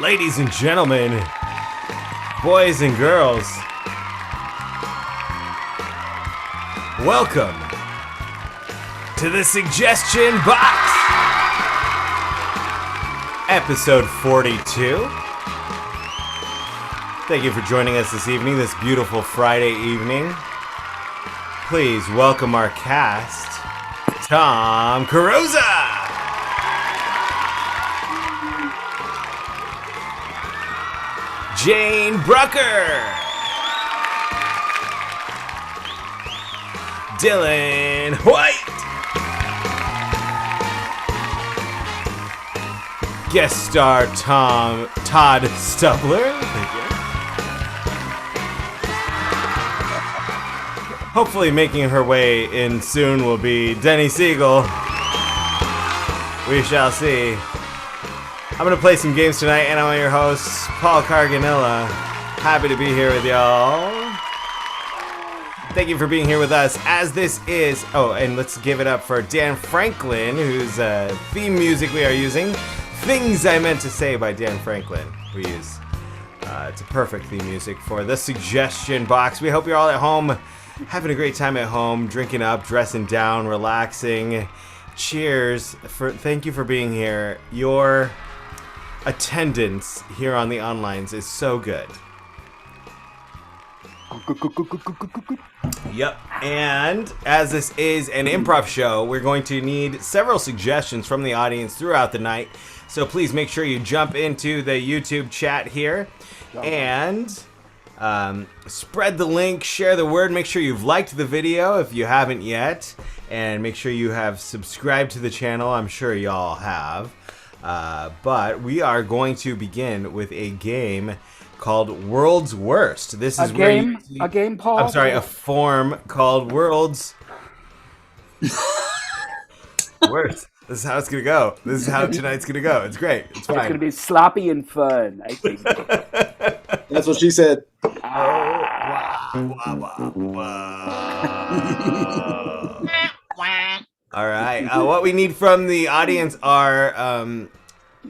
Ladies and gentlemen, boys and girls, welcome to the Suggestion Box, episode 42. Thank you for joining us this evening, this beautiful Friday evening. Please welcome our cast, Tom Carrozza, Jane Brucker, Dylan White, guest star Todd Stubbler. Thank you. Hopefully making her way in soon will be Denny Siegel. We shall see. I'm going to play some games tonight, and I'm your host, Paul Carganilla. Happy to be here with y'all. Thank you for being here with us, as this is... Oh, and let's give it up for Dan Franklin, whose theme music we are using. Things I Meant to Say by Dan Franklin. We use... it's a perfect theme music for the Suggestion Box. We hope you're all at home, having a great time at home, drinking up, dressing down, relaxing. Cheers. Thank you for being here. Your attendance here on the onlines is so good. Yep. And as this is an improv show, we're going to need several suggestions from the audience throughout the night. So please make sure you jump into the YouTube chat here and spread the link, share the word, make sure you've liked the video if you haven't yet, and make sure you have subscribed to the channel. I'm sure y'all have. But we are going to begin with a game called World's Worst. This is a game, Paul? I'm sorry, a form called World's Worst. This is how it's going to go. This is how tonight's going to go. It's great. It's fine. It's going to be sloppy and fun, I think. That's what she said. All right. What we need from the audience are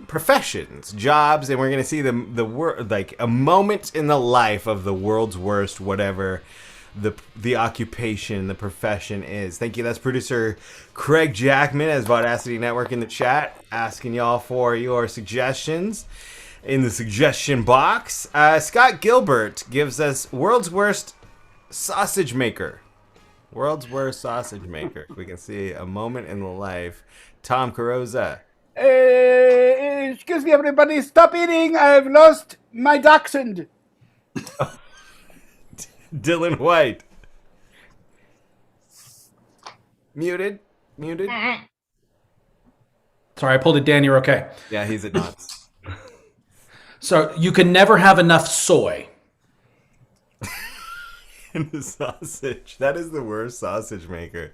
professions, jobs, and we're going to see the word, like a moment in the life of the world's worst, whatever the occupation, the profession is. Thank you. That's producer Craig Jackman as Vaudacity Network in the chat, asking y'all for your suggestions in the suggestion box. Scott Gilbert gives us world's worst sausage maker. World's worst sausage maker. We can see a moment in the life. Tom Carrozza. Excuse me, everybody. Stop eating. I've lost my dachshund. Dylan White. Muted. Sorry, I pulled it, Dan. You're okay. Yeah, he's at knots. So you can never have enough soy. In the sausage. That is the worst sausage maker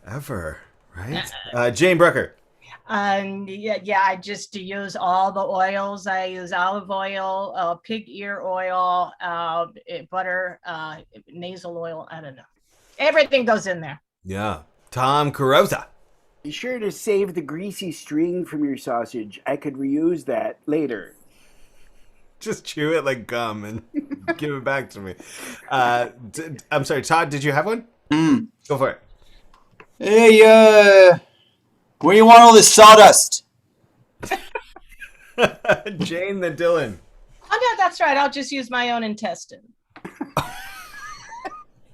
ever, right? Jane Brucker. Yeah, I just use all the oils. I use olive oil, pig ear oil, butter, nasal oil. I don't know. Everything goes in there. Yeah. Tom Carrozza. Be sure to save the greasy string from your sausage. I could reuse that later. Just chew it like gum and give it back to me. I'm sorry, Todd, did you have one? Go for it. Hey, where do you want all this sawdust? Jane, then Dylan. Oh, no, that's right. I'll just use my own intestine.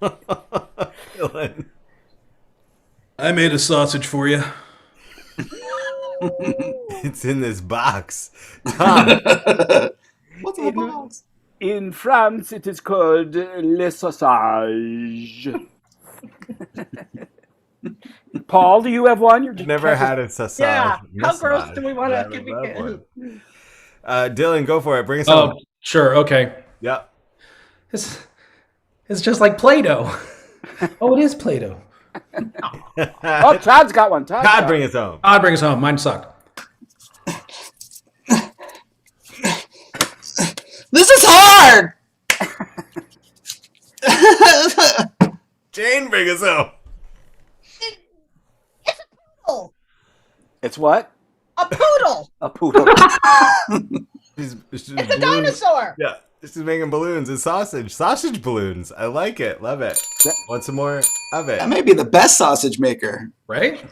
Dylan. I made a sausage for you. It's in this box. Tom. What's in the box? In France, it is called le sausage. Paul, do you have one? You're just Never had a sausage. Yeah. How Massage. gross do we want to Never give had it? one. Dylan, go for it. Bring us home. Oh, sure. Okay. Yep. It's just like Play-Doh. Oh, it is Play-Doh. Oh, Todd's got one. Todd, bring us home. Todd, bring us home. Mine sucked. This is hard! Jane, bring us home. It's a poodle. It's what? A poodle. A poodle. She's It's a balloons. dinosaur. Yeah, she's making balloons and sausage balloons. I like it, love it. Want some more of it? That may be the best sausage maker. Right?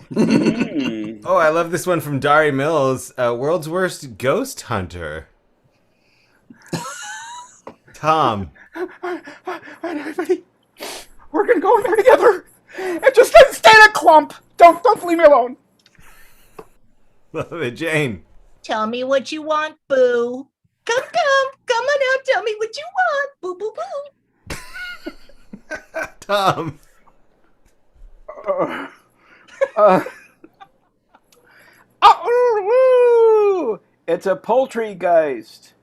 Oh, I love this one from Dari Mills. World's worst ghost hunter. Tom. All right, everybody. We're gonna go in there together, and just stay in a clump. Don't leave me alone. Love it, Jane. Tell me what you want, boo. Come on out. Tell me what you want, boo, boo, boo. Tom. Oh, it's a poltergeist.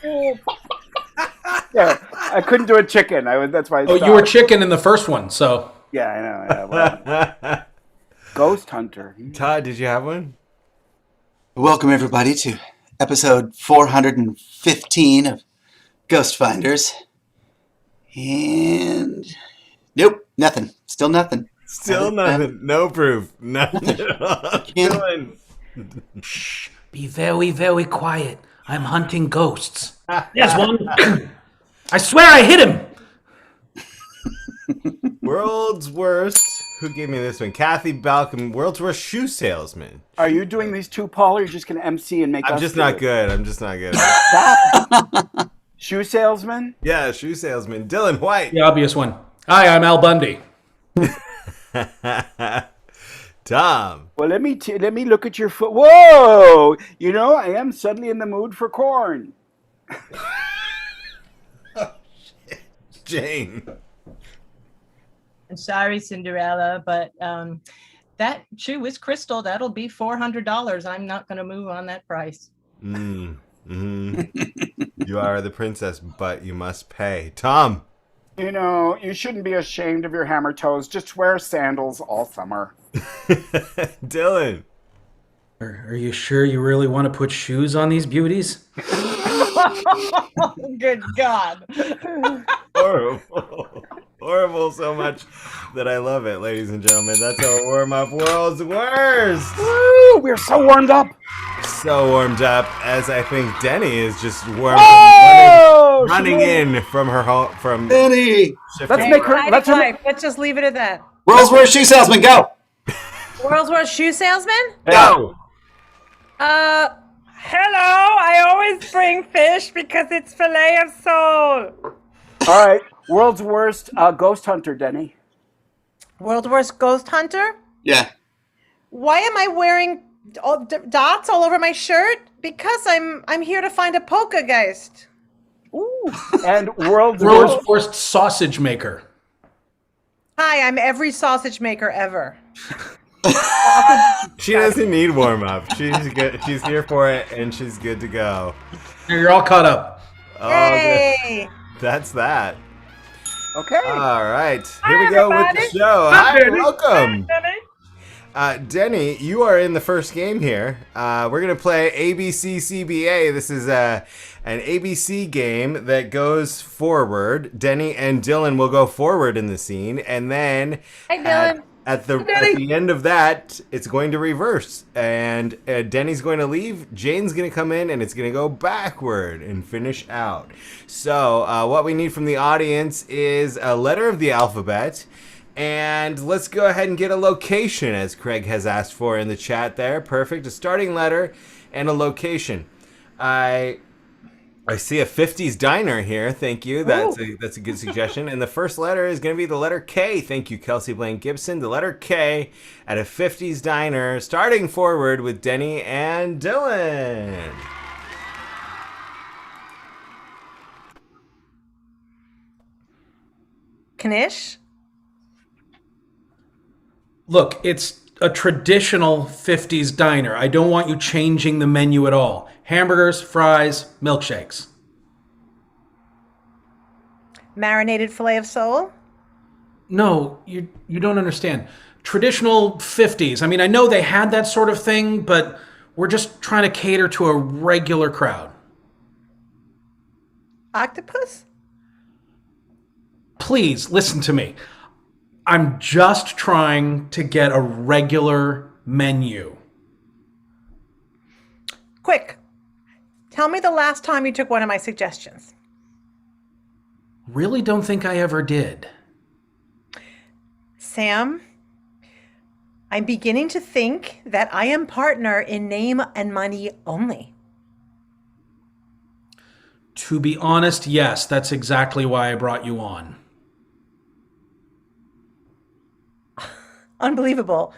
Yeah, I couldn't do a chicken. That's why. I Oh, stopped. you were chicken in the first one, so. Yeah, I know. Yeah, well, ghost hunter. Todd, did you have one? Welcome, everybody, to episode 415 of Ghost Finders. And nope, nothing. Still nothing. Still nothing. No proof. Nothing at all. Dylan. Shh. Be very, very quiet. I'm hunting ghosts. Yes, one. I swear I hit him. World's worst. Who gave me this one? Kathy Balcom. World's worst shoe salesman. Are you doing these two, Paul, or are you just going to MC and make I'm us just do not it? good. I'm just not good. Stop. Shoe salesman? Yeah, shoe salesman. Dylan White. The obvious one. Hi, I'm Al Bundy. Tom. Well, let me look at your foot. Whoa! You know, I am suddenly in the mood for corn. Jane. I'm sorry, Cinderella, but that shoe is crystal. That'll be $400. I'm not going to move on that price. You are the princess, but you must pay. Tom. You know, you shouldn't be ashamed of your hammer toes. Just wear sandals all summer. Dylan. Are you sure you really want to put shoes on these beauties? Good God. Horrible. Horrible so much that I love it, ladies and gentlemen. That's our warm-up. World's worst. Woo! We're so warmed up. So warmed up, as I think Denny is just Whoa! running in from her home. From Denny! Let's make her. Let's Let's just leave it at that. World's worst shoe salesman, go! World's worst shoe salesman? Go. Hello. I always bring fish because it's fillet of soul. All right. World's worst ghost hunter, Denny. World's worst ghost hunter? Yeah. Why am I wearing dots all over my shirt? Because I'm here to find a poltergeist. Ooh. And world's World's worst. worst sausage maker. Hi, I'm every sausage maker ever. She doesn't need warm-up. She's good. She's here for it, and she's good to go. You're all caught up. Oh, Hey! that's that. Okay. All right, here we go with the show. Hi, welcome. Denny, you are in the first game here. We're going to play ABC CBA. This is an ABC game that goes forward. Denny and Dylan will go forward in the scene, and then Hi, Dylan. at the end of that, it's going to reverse. And Denny's going to leave, Jane's going to come in, and it's going to go backward and finish out. So what we need from the audience is a letter of the alphabet. And let's go ahead and get a location, as Craig has asked for in the chat there. Perfect. A starting letter and a location. I see a 50s diner here. Thank you. That's a good suggestion. And the first letter is going to be the letter K. Thank you, Kelsey Blaine Gibson. The letter K at a 50s diner, starting forward with Denny and Dylan. Knish? Look, it's a traditional 50s diner. I don't want you changing the menu at all. Hamburgers, fries, milkshakes. Marinated fillet of soul? No, you don't understand. Traditional 50s. I mean, I know they had that sort of thing, but we're just trying to cater to a regular crowd. Octopus? Please, listen to me. I'm just trying to get a regular menu. Quick. Tell me the last time you took one of my suggestions. Really don't think I ever did. Sam, I'm beginning to think that I am partner in name and money only. To be honest, yes, that's exactly why I brought you on. Unbelievable.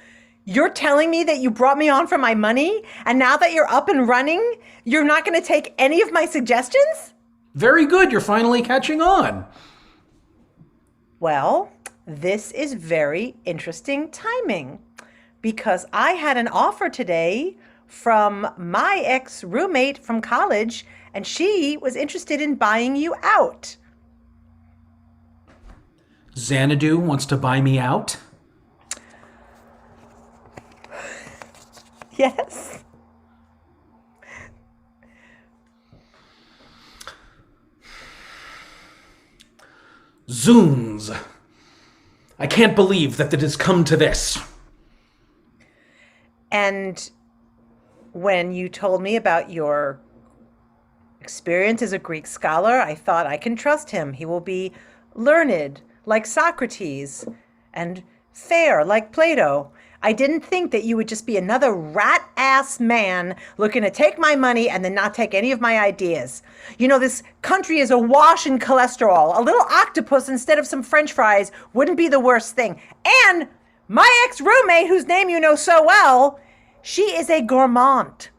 You're telling me that you brought me on for my money, and now that you're up and running, you're not going to take any of my suggestions? Very good, you're finally catching on. Well, this is very interesting timing, because I had an offer today from my ex-roommate from college, and she was interested in buying you out. Xanadu wants to buy me out? Yes. Zoons. I can't believe that it has come to this. And when you told me about your experience as a Greek scholar, I thought I can trust him. He will be learned like Socrates and fair like Plato. I didn't think that you would just be another rat-ass man looking to take my money and then not take any of my ideas. You know, this country is awash in cholesterol. A little octopus instead of some French fries wouldn't be the worst thing. And my ex-roommate, whose name you know so well, she is a gourmand.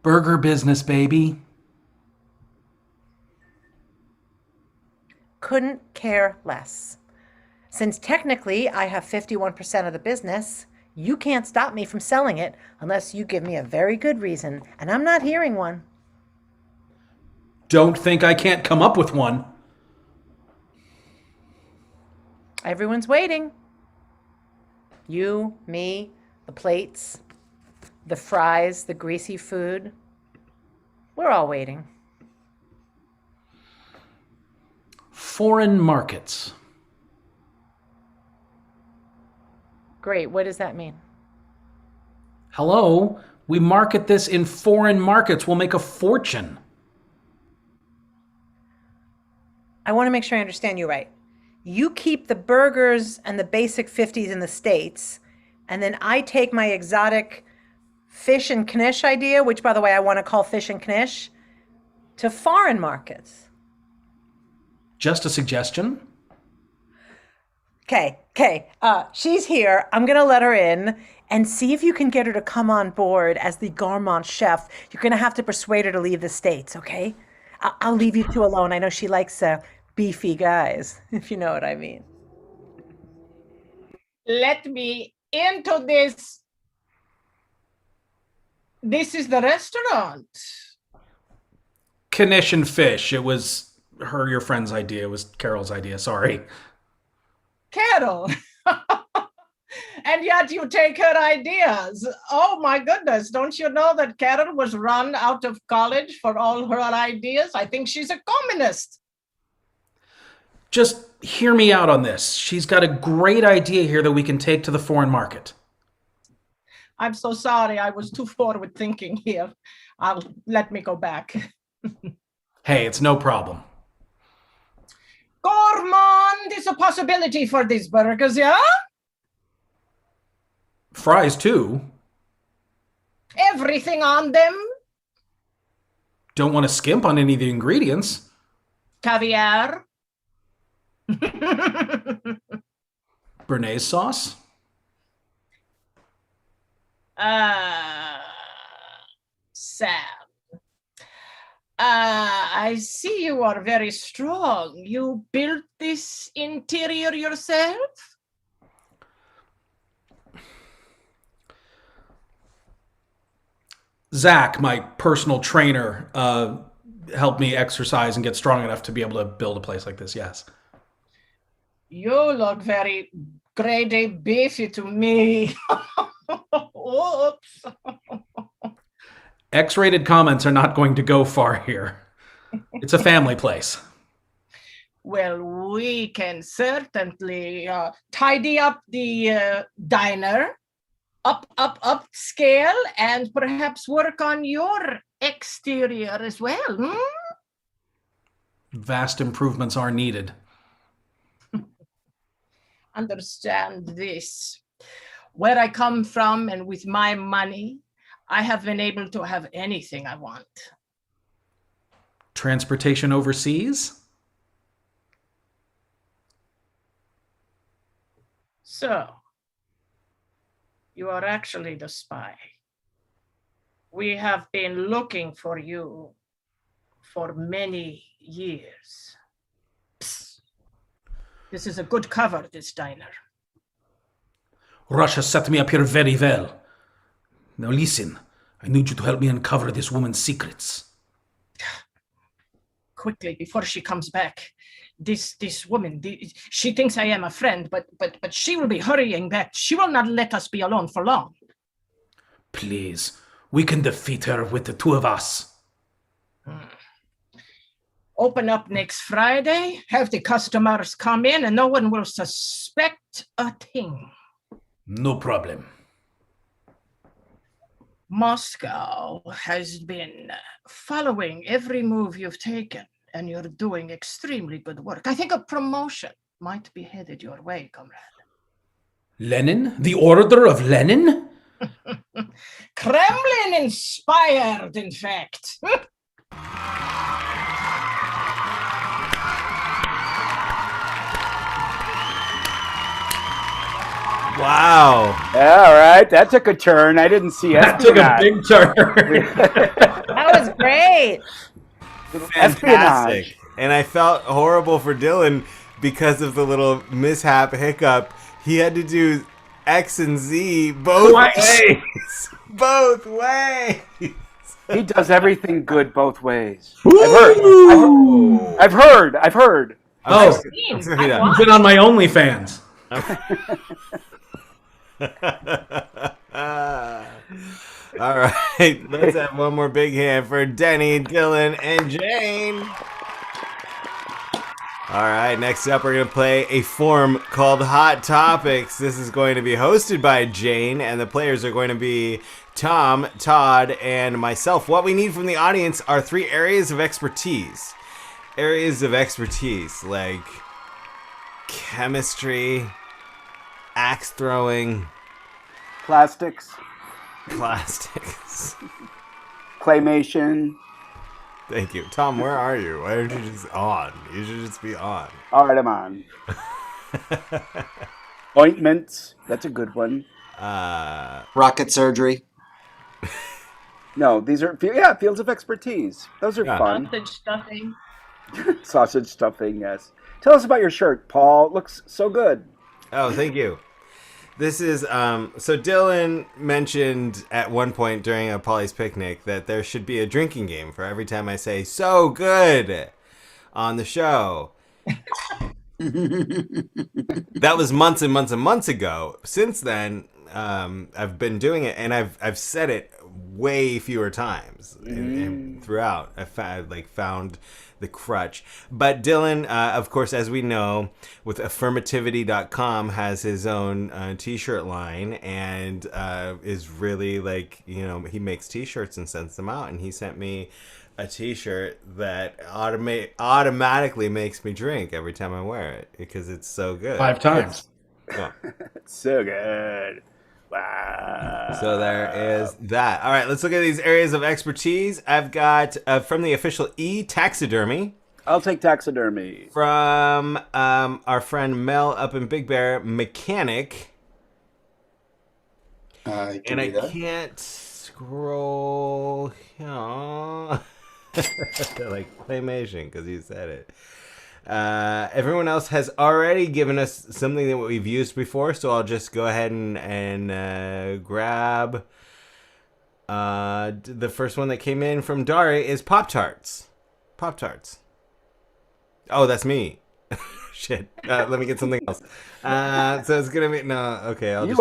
Burger business, baby. Couldn't care less. Since technically I have 51% of the business, you can't stop me from selling it unless you give me a very good reason, and I'm not hearing one. Don't think I can't come up with one. Everyone's waiting. You, me, the plates, the fries, the greasy food. We're all waiting. Foreign markets. Great, what does that mean? Hello? We market this in foreign markets. We'll make a fortune. I want to make sure I understand you right. You keep the burgers and the basic 50s in the States, and then I take my exotic fish and knish idea, which, by the way, I want to call fish and knish, to foreign markets. Just a suggestion? Okay. She's here. I'm going to let her in and see if you can get her to come on board as the gourmand chef. You're going to have to persuade her to leave the States, okay? I'll leave you two alone. I know she likes beefy guys, if you know what I mean. Let me into this. This is the restaurant. Knish and fish. It was your friend's idea. It was Carol's idea. Sorry. Carol. And yet you take her ideas. Oh my goodness. Don't you know that Carol was run out of college for all her ideas? I think she's a communist. Just hear me out on this. She's got a great idea here that we can take to the foreign market. I'm so sorry. I was too forward thinking here. Let me go back. Hey, it's no problem. Gourmand is a possibility for these burgers, yeah? Fries, too. Everything on them? Don't want to skimp on any of the ingredients. Caviar? Béarnaise sauce? Sam. I see you are very strong. You built this interior yourself? Zach, my personal trainer, helped me exercise and get strong enough to be able to build a place like this, yes. You look very grade A beefy to me. Oops. X-rated comments are not going to go far here. It's a family place. Well, we can certainly tidy up the diner. upscale and perhaps work on your exterior as well. Vast improvements are needed. Understand this. Where I come from and with my money, I have been able to have anything I want. Transportation overseas? So, you are actually the spy. We have been looking for you for many years. Psst. This is a good cover, this diner. Russia set me up here very well. Now listen, I need you to help me uncover this woman's secrets. Quickly, before she comes back. This woman, she thinks I am a friend, but she will be hurrying back. She will not let us be alone for long. Please, we can defeat her with the two of us. Open up next Friday, have the customers come in, and no one will suspect a thing. No problem. Moscow has been following every move you've taken, and you're doing extremely good work. I think a promotion might be headed your way, comrade. Lenin? The Order of Lenin? Kremlin inspired, in fact. Wow. All right, that took a turn. I didn't see That took a espionage. big turn. That was great. Fantastic. And I felt horrible for Dylan because of the little mishap hiccup. He had to do X and Z both Twice. ways. Both ways. He does everything good both ways. Ooh. I've heard. Oh, I'm sure he does. you've been on my OnlyFans. All right, let's have one more big hand for Denny, Dylan, and Jane. All right, next up, we're going to play a form called Hot Topics. This is going to be hosted by Jane, and the players are going to be Tom, Todd, and myself. What we need from the audience are 3 areas of expertise. Areas of expertise like chemistry, axe throwing, Plastics, plastics. claymation. Thank you. Tom, where are you? Why aren't you just on? You should just be on. All right, I'm on. Ointments. That's a good one. Rocket surgery. No, these are fields of expertise. Those are fun. Sausage stuffing. Sausage stuffing, yes. Tell us about your shirt, Paul. It looks so good. Oh, thank you. This is, so Dylan mentioned at one point during a Polly's picnic that there should be a drinking game for every time I say "so good" on the show. That was months and months and months ago. Since then, I've been doing it, and I've said it way fewer times and throughout. I found the crutch. But Dylan, of course, as we know, with affirmativity.com has his own t-shirt line, and is really he makes t-shirts and sends them out, and he sent me a t-shirt that automatically makes me drink every time I wear it because it's so good. 5 times. Yeah. So good. Wow. So there is that. All right, let's look at these areas of expertise. I've got from the official taxidermy. I'll take taxidermy. From our friend Mel up in Big Bear, mechanic. I Can't scroll. Like claymation because you said it. Everyone else has already given us something that we've used before, so I'll just go ahead and grab the first one that came in from Dari is Pop-Tarts. Pop-Tarts. Oh, that's me. Shit. Let me get something else. So it's gonna be okay. You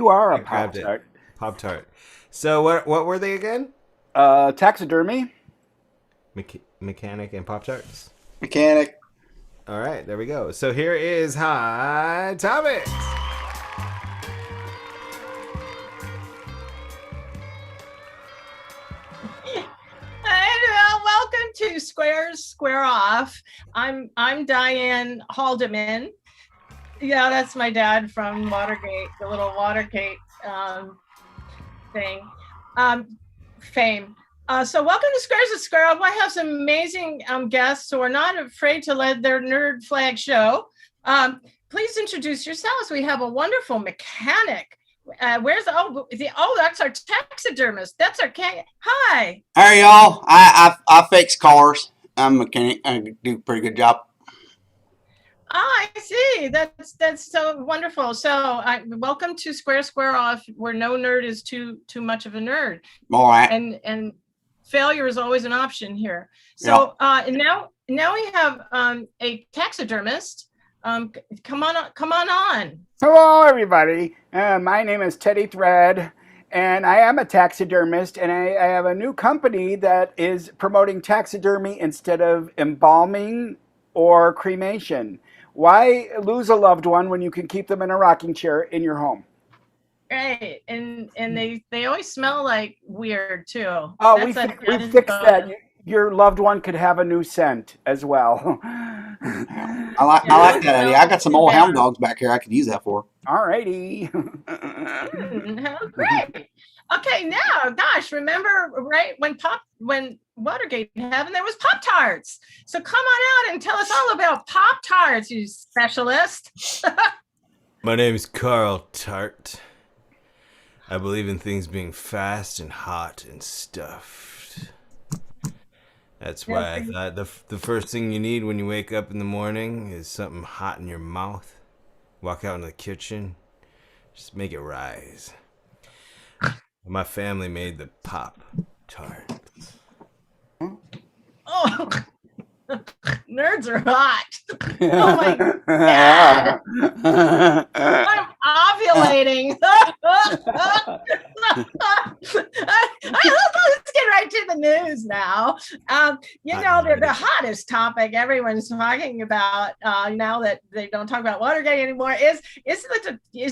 are a grabbed it. Pop-Tart. Pop-Tart. So what were they again? Taxidermy. Mechanic and Pop-Tarts. Mechanic. All right, there we go. So here is Hot Topics. to Squares Square Off. I'm Diane Haldeman. Yeah, that's my dad from Watergate, the little Watergate thing, fame. So welcome to Squares of Square Off. I have some amazing guests who are not afraid to let their nerd flag show. Please introduce yourselves. We have a wonderful mechanic. Where's that's our taxidermist. That's our king. Hi. Hey y'all, I fix cars. I'm a mechanic. I do a pretty good job. Oh, I see. That's so wonderful. So welcome to Square Off, where no nerd is too much of a nerd. All right. And failure is always an option here. So and now we have a taxidermist. Come on. Hello, everybody. My name is Teddy Thread, and I am a taxidermist, and I have a new company that is promoting taxidermy instead of embalming or cremation. Why lose a loved one when you can keep them in a rocking chair in your home? Right, and they always smell like weird too. Oh, we fixed that. Your loved one could have a new scent as well. I like that idea. I got some old hound dogs back here I could use that for. All righty. Great. Okay, now, gosh, remember right when Watergate happened, there was Pop-Tarts. So come on out and tell us all about Pop-Tarts, you specialist. My name is Carl Tart. I believe in things being fast and hot and stuffed. That's why I thought the first thing you need when you wake up in the morning is something hot in your mouth. Walk out into the kitchen, just make it rise. My family made the Pop-Tart. Oh, nerds are hot. Oh my God. I'm ovulating. Let's get right to the news now. The hottest topic everyone's talking about now that they don't talk about Watergate anymore is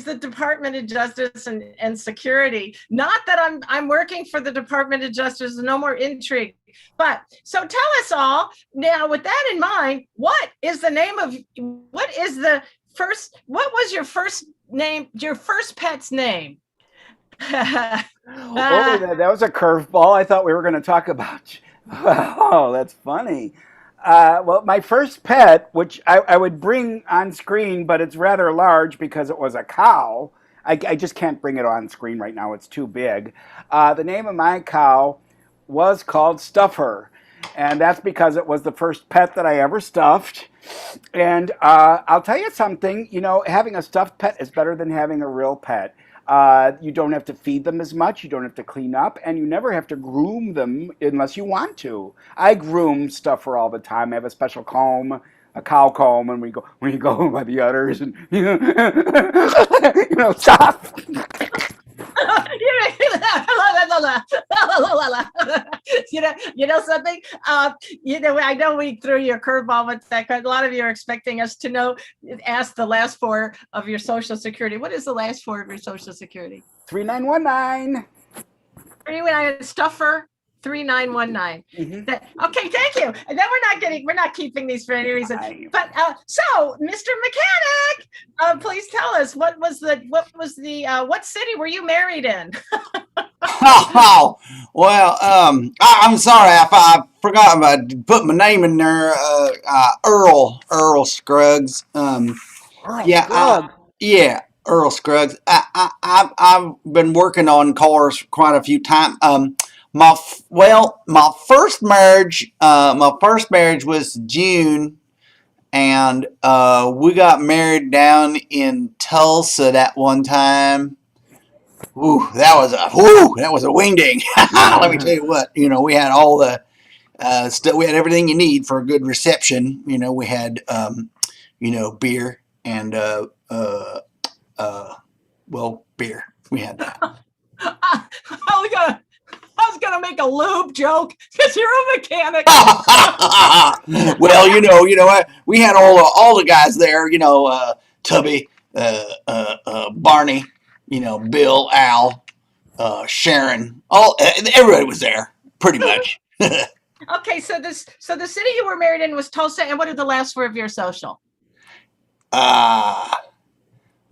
the Department of Justice and Security. Not that I'm working for the Department of Justice. No more intrigue. But so tell us all now, with that in mind, what was your first pet's name? That was a curveball. I thought we were going to talk about. Oh, that's funny. Well, my first pet, which I would bring on screen, but it's rather large because it was a cow. I just can't bring it on screen right now. It's too big. The name of my cow was called Stuffer, and that's because it was the first pet that I ever stuffed. And I'll tell you something, having a stuffed pet is better than having a real pet. You don't have to feed them as much, you don't have to clean up, and you never have to groom them unless you want to. I groom Stuffer all the time. I have a special comb, a cow comb, and we go by the udders and stop. You know something? I know we threw you a curveball with that. A lot of you are expecting us to ask the last four of your social security. What is the last four of your social security? 3919. 39 Stuffer. 3919. Mm-hmm. Okay, thank you. And then we're not keeping these for any reason. But so, Mr. Mechanic, please tell us what city were you married in? Well, I'm sorry I forgot about putting my name in there. Earl Scruggs. Earl Scruggs. I've been working on cars quite a few times. My first marriage was June, and we got married down in Tulsa that one time. That was a wingding. Let me tell you what, we had all the we had everything you need for a good reception. We had beer and beer. We had that. I was gonna make a lube joke because you're a mechanic. Well, you know what? We had all the guys there. Tubby, Barney, Bill, Al, Sharon. Everybody was there, pretty much. Okay, so the city you were married in was Tulsa, and what are the last four of your social?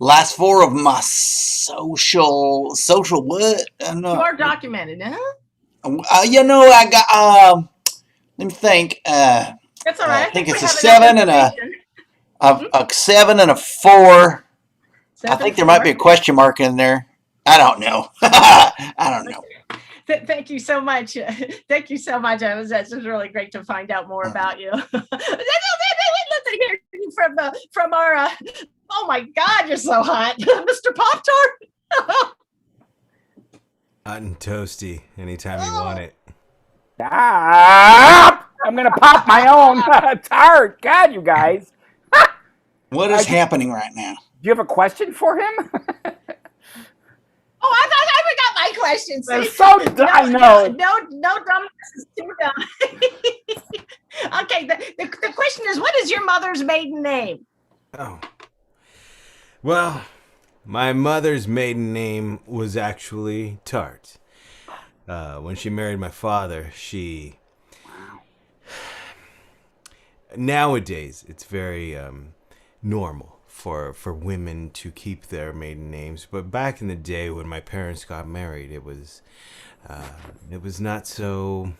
Last four of my social what? I don't You know. are documented, huh? I got. Let me think. That's all right. I think it's we a have enough 7 and information. a 7 and a 4. I 7, think there might be a 4. question mark in there. I don't know. I don't know. Thank you so much. Thank you so much. This was really great to find out more about you. Let's hear you from our. Oh my God, you're so hot, Mr. Pop Tart. Hot and toasty anytime you want it. Stop! I'm going to pop my own tart. God, you guys. What is happening right now? Do you have a question for him? Oh, I forgot my question. That's so dumb. No, dumb. This is too dumb. Okay, the question is, what is your mother's maiden name? Oh. Well, my mother's maiden name was actually Tart. When she married my father, she... Nowadays, it's very normal for women to keep their maiden names, but back in the day when my parents got married, it was not so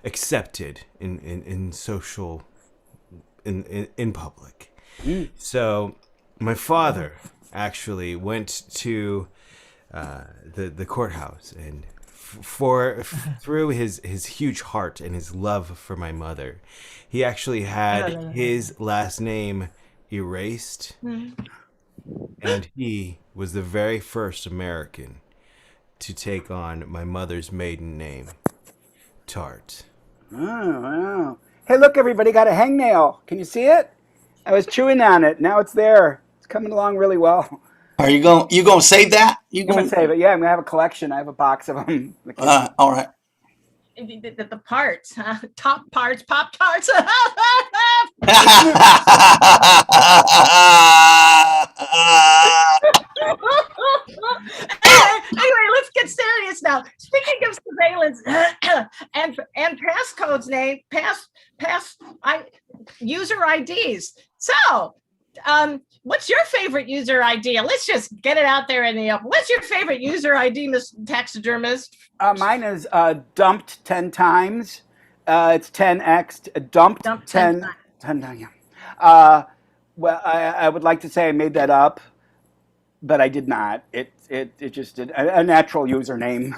accepted in social in public. So my father actually went to the courthouse, and through his huge heart and his love for my mother, he actually had his last name erased, and he was the very first American to take on my mother's maiden name, Tart. Oh, wow. Hey, look, everybody got a hangnail. Can you see it? I was chewing on it. Now it's there. It's coming along really well. Are you gonna save that? I'm gonna save it. Yeah, I'm gonna have a collection. I have a box of them. All right. The parts, huh? Top parts, Pop Tarts. Anyway, let's get serious now. Speaking of surveillance and passcodes, user IDs. So, what's your favorite user ID? Let's just get it out there in the open. What's your favorite user ID, Miss Taxidermist? Mine is dumped 10 times. It's 10x. Dumped 10 times. Yeah. Well, I would like to say I made that up, but I did not. It just did a natural username.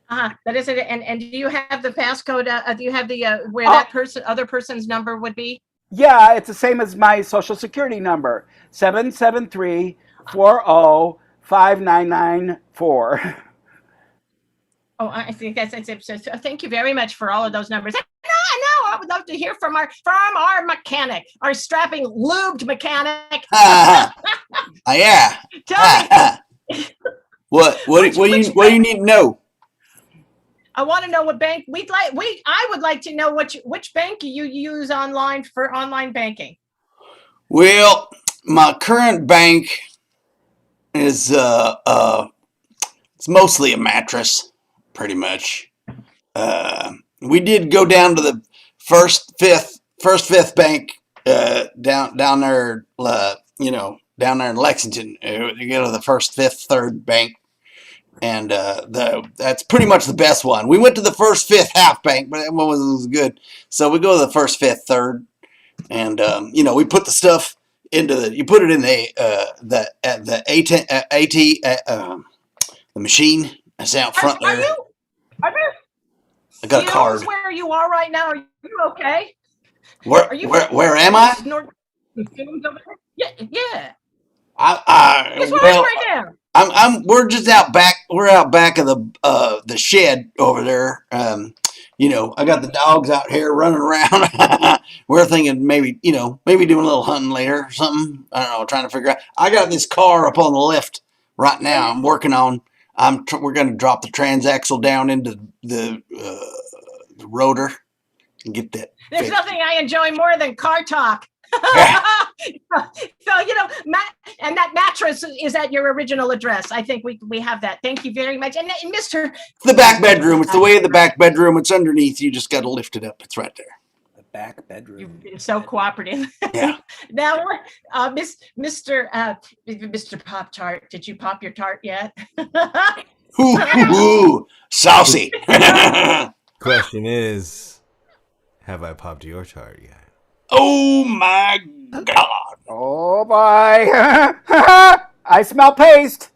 That is it. And do you have the passcode? Do you have the where that other person's number would be? Yeah, it's the same as my social security number, 773-40-5994. Oh, I think that's it. So thank you very much for all of those numbers. No, I would love to hear from our mechanic, our strapping lubed mechanic. Yeah. Tell me. What do you need to know? I want to know what bank I would like to know which bank you use online for online banking. Well, my current bank is it's mostly a mattress, pretty much. We did go down to the first fifth bank down there, down there in Lexington. You go to the first, fifth, third bank. And that's pretty much the best one. We went to the first, fifth, half bank, but that one was good. So we go to the first, fifth, third, and we put the stuff you put it in the machine that's out front there. Are there I got a card. Where you are right now? Are you okay? Where am I? Yeah. Right now. We're just out back. We're out back of the shed over there. I got the dogs out here running around. We're thinking maybe doing a little hunting later or something. I don't know, trying to figure out. I got this car up on the lift right now. I'm working on. We're going to drop the transaxle down into the rotor and get that. There's nothing I enjoy more than car talk. So, and that mattress is at your original address. I think we have that. Thank you very much. And Mr. The back bedroom. It's the way of the back bedroom. It's underneath. You just got to lift it up. It's right there. The back bedroom. You've been so cooperative. Yeah. Now, Mr. Pop Tart, did you pop your tart yet? Ooh, saucy. Question is, have I popped your tart yet? Oh my God. Oh boy. I smell paste.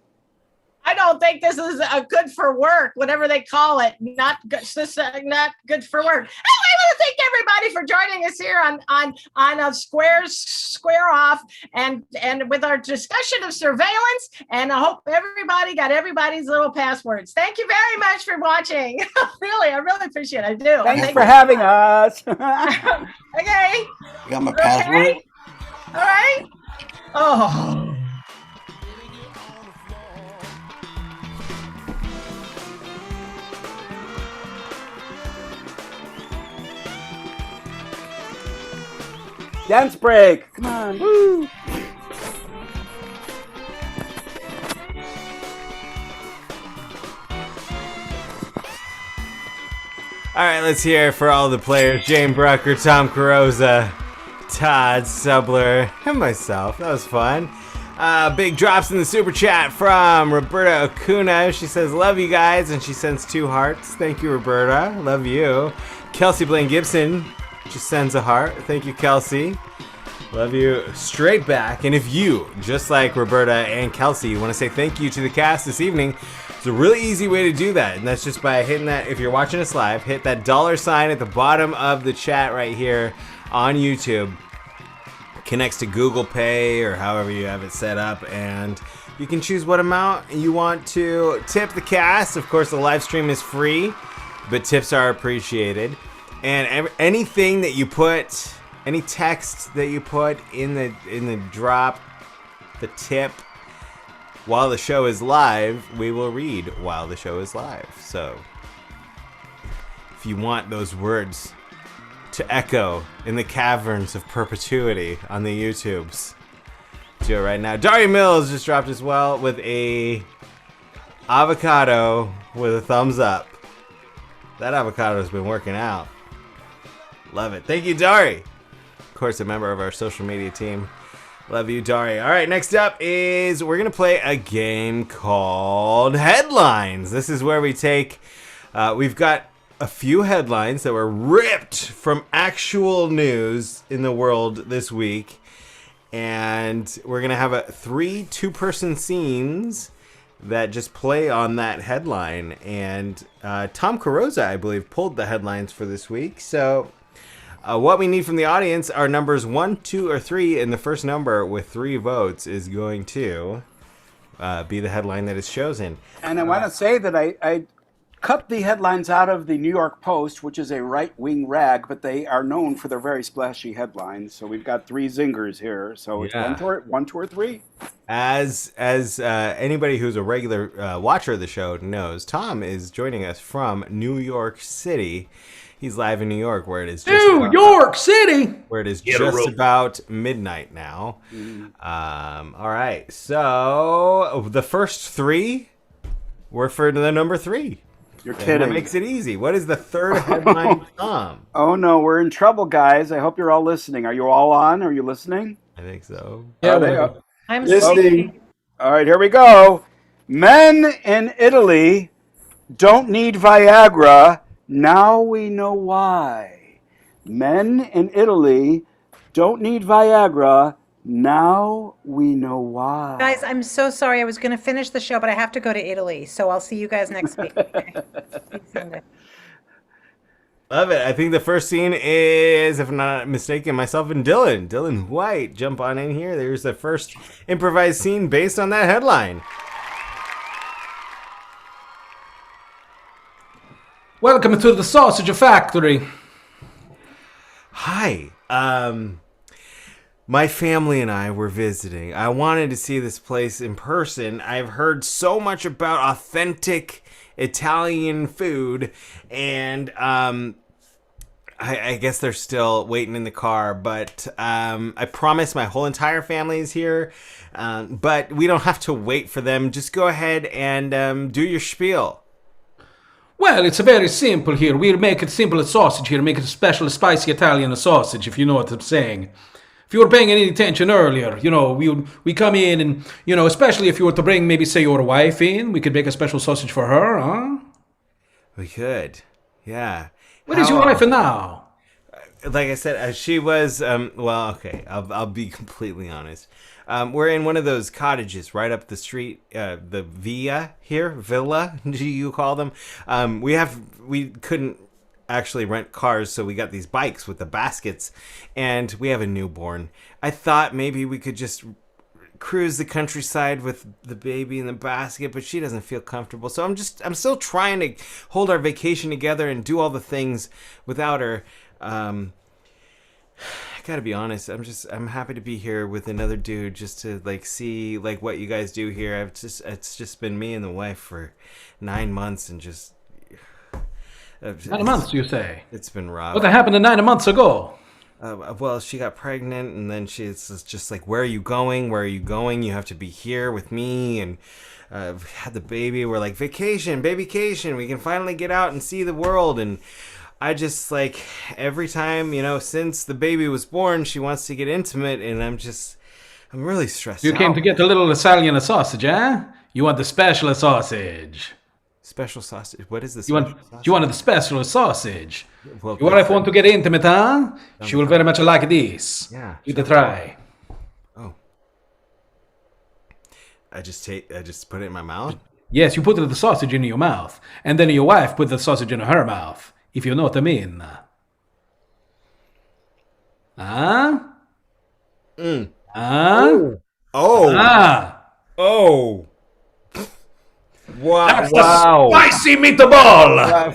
I don't think this is good for work, whatever they call it. Not good for work. I want to thank everybody for joining us here on a square off and with our discussion of surveillance. And I hope everybody got everybody's little passwords. Thank you very much for watching. Really, I really appreciate it. I do. Thanks for having us. Okay. You got my password? Okay. All right. Oh. Dance break. Come on. Woo. All right, let's hear it for all the players. Jane Brucker, Tom Carrozza, Todd, Stubbler, and myself. That was fun. Big drops in the super chat from Roberta Acuna. She says, love you guys, and she sends 2 hearts. Thank you, Roberta. Love you. Kelsey Blaine Gibson just sends a heart. Thank you, Kelsey. Love you straight back. And if you, just like Roberta and Kelsey, want to say thank you to the cast this evening, it's a really easy way to do that. And that's just by hitting that, if you're watching us live, hit that $sign at the bottom of the chat right here on YouTube. Connects to Google Pay or however you have it set up. And you can choose what amount you want to tip the cast. Of course, the live stream is free, but tips are appreciated. And anything that you put, any text that you put in the drop, the tip, while the show is live, we will read while the show is live. So if you want those words to echo in the caverns of perpetuity on the YouTubes, do it right now. Daria Mills just dropped as well with a avocado with a thumbs up. That avocado has been working out. Love it. Thank you, Dari. Of course, a member of our social media team. Love you, Dari. All right, next up is we're going to play a game called Headlines. This is where we take, we've got a few headlines that were ripped from actual news in the world this week. And we're going to have 3 two-person scenes that just play on that headline. And Tom Carrozza, I believe, pulled the headlines for this week. So what we need from the audience are numbers 1, 2, or 3, and the first number with 3 votes is going to be the headline that is chosen. And I want to say that I cut the headlines out of the New York Post, which is a right-wing rag, but they are known for their very splashy headlines. So we've got 3 zingers here. So it's 1, 2, or 3. As anybody who's a regular watcher of the show knows, Tom is joining us from New York City. He's live in New York, where it is just about midnight now. All right, so the first 3 were for the number 3. You're kidding. That makes it easy. What is the third headline, Tom? Oh no, we're in trouble, guys. I hope you're all listening. Are you all on? Are you listening? I think so. Yeah, they are. I'm listening. All right, here we go. Men in Italy don't need Viagra. Now we know why. Men in Italy don't need Viagra. Now we know why. Guys, I'm so sorry. I was going to finish the show, but I have to go to Italy. So I'll see you guys next week. Love it. I think the first scene is, if I'm not mistaken, myself and Dylan White jump on in here. There's the first improvised scene based on that headline. Welcome to the Sausage Factory. Hi. My family and I were visiting. I wanted to see this place in person. I've heard so much about authentic Italian food, and I I guess they're still waiting in the car, but I promise my whole entire family is here. But we don't have to wait for them. Just go ahead and do your spiel. Well, it's very simple here. We'll make it simple as sausage here. Make it a special spicy Italian sausage, if you know what I'm saying. If you were paying any attention earlier, we come in and, especially if you were to bring maybe, say, your wife in, we could make a special sausage for her, huh? We could. Yeah. Where is your wife now? Like I said, she was, well, okay, I'll be completely honest. We're in one of those cottages right up the street, the villa, do you call them? We couldn't actually rent cars, so we got these bikes with the baskets, and we have a newborn. I thought maybe we could just cruise the countryside with the baby in the basket, but she doesn't feel comfortable. So I'm still trying to hold our vacation together and do all the things without her. I gotta be honest, I'm happy to be here with another dude just to see what you guys do here. It's just been me and the wife for 9 months and just 9 months, you say? It's been rough. What happened 9 months ago? Well, she got pregnant, and then she's just like, where are you going? Where are you going? You have to be here with me. And we had the baby. We're like, vacation, babycation. We can finally get out and see the world. And I just, every time, since the baby was born, she wants to get intimate. And I'm really stressed out. You came to get a little Italian sausage, eh? You want the special sausage. Special sausage? What is this? You wanted the special sausage. Well, Your wife want to get intimate, huh? She will very much like this. Yeah. Give it a try. Oh. I just put it in my mouth? Yes, you put the sausage in your mouth. And then your wife put the sausage in her mouth. If you know what I mean. Huh? Mm. Huh? Oh. Ah. Oh. Wow. That's the spicy meatball.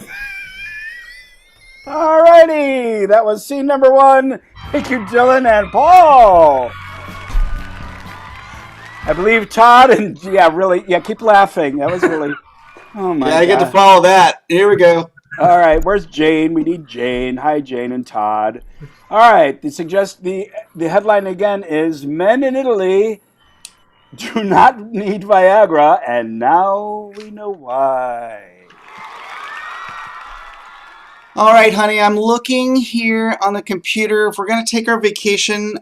Alrighty, that was scene number 1. Thank you, Dylan and Paul. I believe Todd and keep laughing. That was really, oh my God. I get to follow that. Here we go. All right, where's Jane? We need Jane. Hi, Jane and Todd. All right, the headline again is Men in Italy do not need Viagra, and now we know why. All right, honey, I'm looking here on the computer. If we're going to take our vacation,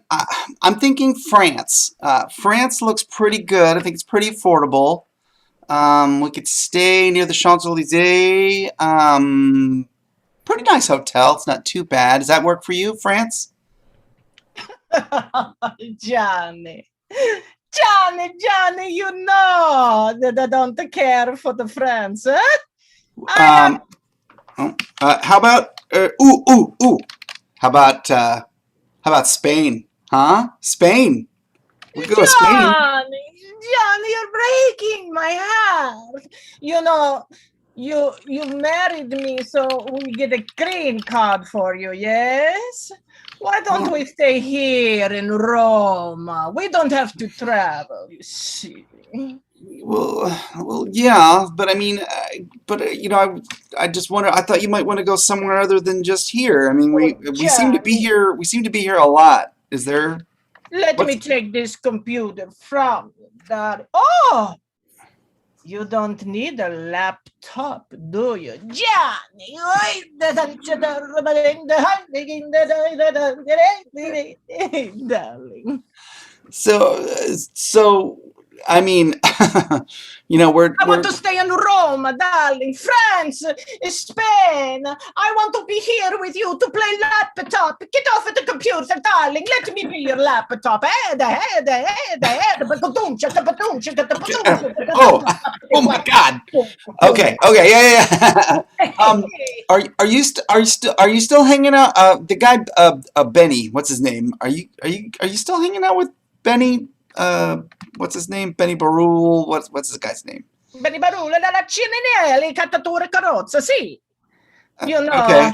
I'm thinking France. France looks pretty good. I think it's pretty affordable. We could stay near the Champs-Elysees. Pretty nice hotel. It's not too bad. Does that work for you, France? Johnny, you know that I don't care for the friends, huh? How about How about Spain? Huh? Spain. We go to Spain. Johnny, you're breaking my heart. You know, you married me, so we get a green card for you, yes? Why don't we stay here in Rome? We don't have to travel, you see. Well, yeah, but I mean, I just wonder. I thought you might want to go somewhere other than just here. I mean, we seem to be here. We seem to be here a lot. Is there? Let me take this computer from that. Oh, you don't need a laptop, do you, Johnny? Darling. So. I mean, I want to stay in Rome, darling, France, Spain. I want to be here with you to play laptop. Get off of the computer, darling. Let me be your laptop. Oh my God. Okay, yeah. Are you still hanging out? The guy, Benny. What's his name? Are you still hanging out with Benny? What's his name? Benny Barul. What's the guy's name? Benny Barul, la Cinelli, Cattatura Carrozza, sì. You know. Okay,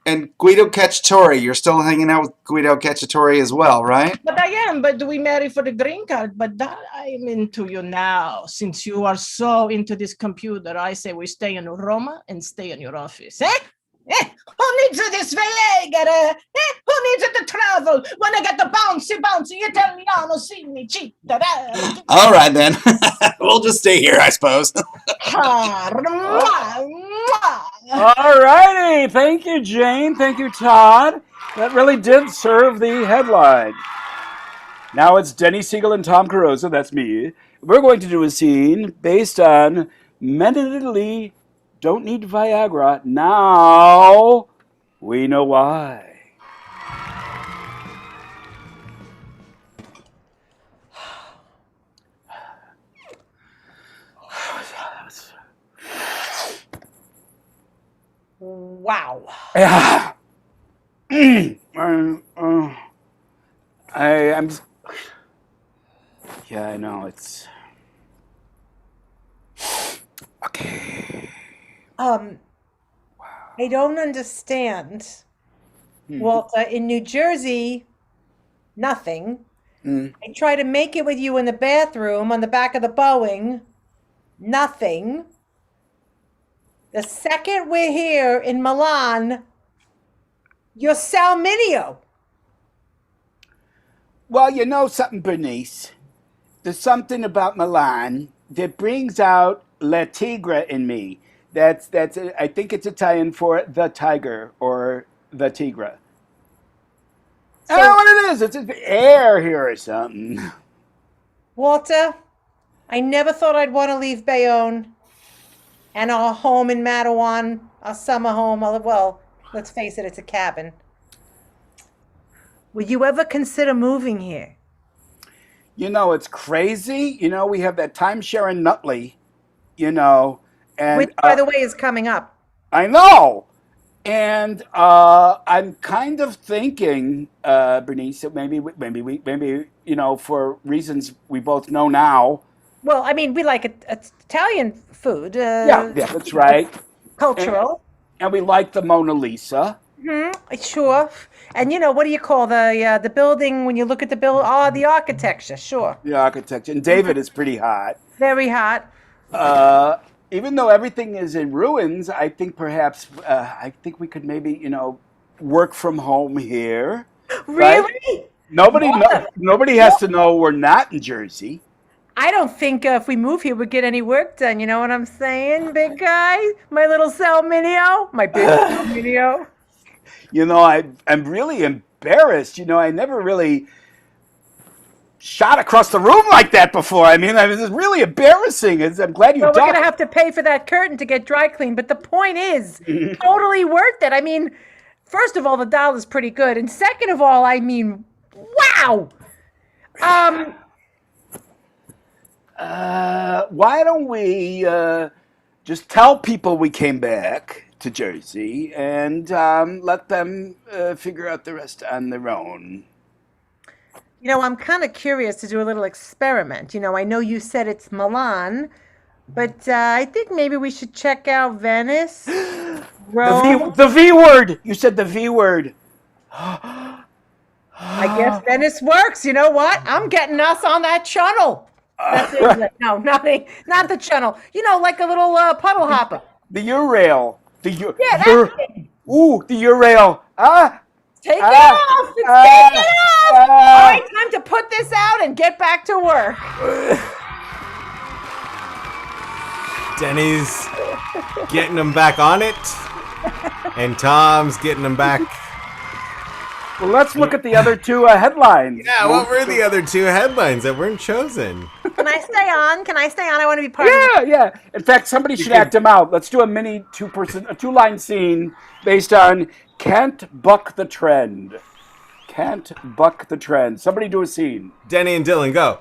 and Guido Cacciatore. You're still hanging out with Guido Cacciatore as well, right? But I am. But we married for the green card. But that I'm into you now. Since you are so into this computer, I say we stay in Roma and stay in your office, eh? Who needs this Viagra? Who needs it to travel? When I get the bouncy, Italiano, see me cheat. All right, then. We'll just stay here, I suppose. All righty. Thank you, Jane. Thank you, Todd. That really did serve the headline. Now it's Denny, Siegel, and Tom Carrozza. That's me. We're going to do a scene based on Men in Italy don't need Viagra. Now we know why. Wow. Yeah. I'm. Yeah, I know it's. Okay. I don't understand. Walter, in New Jersey, nothing. I try to make it with you in the bathroom on the back of the Boeing, nothing. The second we're here in Milan, you're Salminio. Well, you know something, Bernice. There's something about Milan that brings out La Tigre in me. That's I think it's Italian for the tiger or the tigre. I don't know what it is. It's the air here or something. Walter, I never thought I'd want to leave Bayonne and our home in Mattawan, our summer home. Well, let's face it, it's a cabin. Would you ever consider moving here? You know, it's crazy. You know, we have that timeshare in Nutley, you know. And, which, by the way, is coming up. I know. And I'm kind of thinking, Bernice, that maybe, you know, for reasons we both know now. Well, I mean, we like Italian food. Yeah, that's right. Cultural. And we like the Mona Lisa. Sure. And you know, what do you call the building when you look at the building? Oh, the architecture, sure. The architecture. And David is pretty hot. Very hot. Even though everything is in ruins, I think perhaps, I think we could maybe, you know, work from home here. Really? Right? Nobody has to know we're not in Jersey. I don't think if we move here, we'd get any work done. You know what I'm saying, big guy? My little Salminio? My big Salminio? You know, I'm really embarrassed. You know, I never really shot across the room like that before. I mean, it's really embarrassing. I'm glad you Well, ducked. we're going to have to pay for that curtain to get dry cleaned. But the point is, totally worth it. I mean, first of all, the doll is pretty good. And second of all, I mean, wow. Why don't we just tell people we came back to Jersey and let them figure out the rest on their own? You know, I'm kind of curious to do a little experiment. You know, I know you said it's Milan, but I think maybe we should check out Venice, Rome. The V word. You said the V word. I guess Venice works. You know what? I'm getting us on that channel. That's it. No, nothing. Not the channel. You know, like a little puddle hopper. The Eurail. The Eurail. Take it off! Take it off! All right, time to put this out and get back to work. Denny's getting them back on it, and Tom's getting them back. Well, let's look at the other two headlines. Yeah, what were the other two headlines that weren't chosen? Can I stay on? I want to be part of it. Yeah. In fact, somebody should act them out. Let's do a mini two-line scene based on Can't Buck the Trend. Can't buck the trend. Somebody do a scene. Denny and Dylan, go.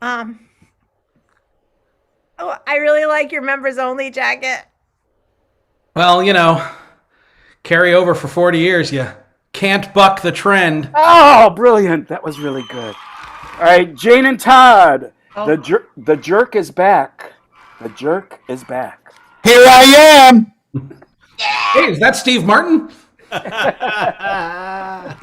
Oh, I really like your members only jacket. Well, you know, carry over for 40 years, you can't buck the trend. Oh, brilliant. That was really good. All right, Jane and Todd. Oh. The jerk is back. The jerk is back. Here I am. Hey, is that Steve Martin? I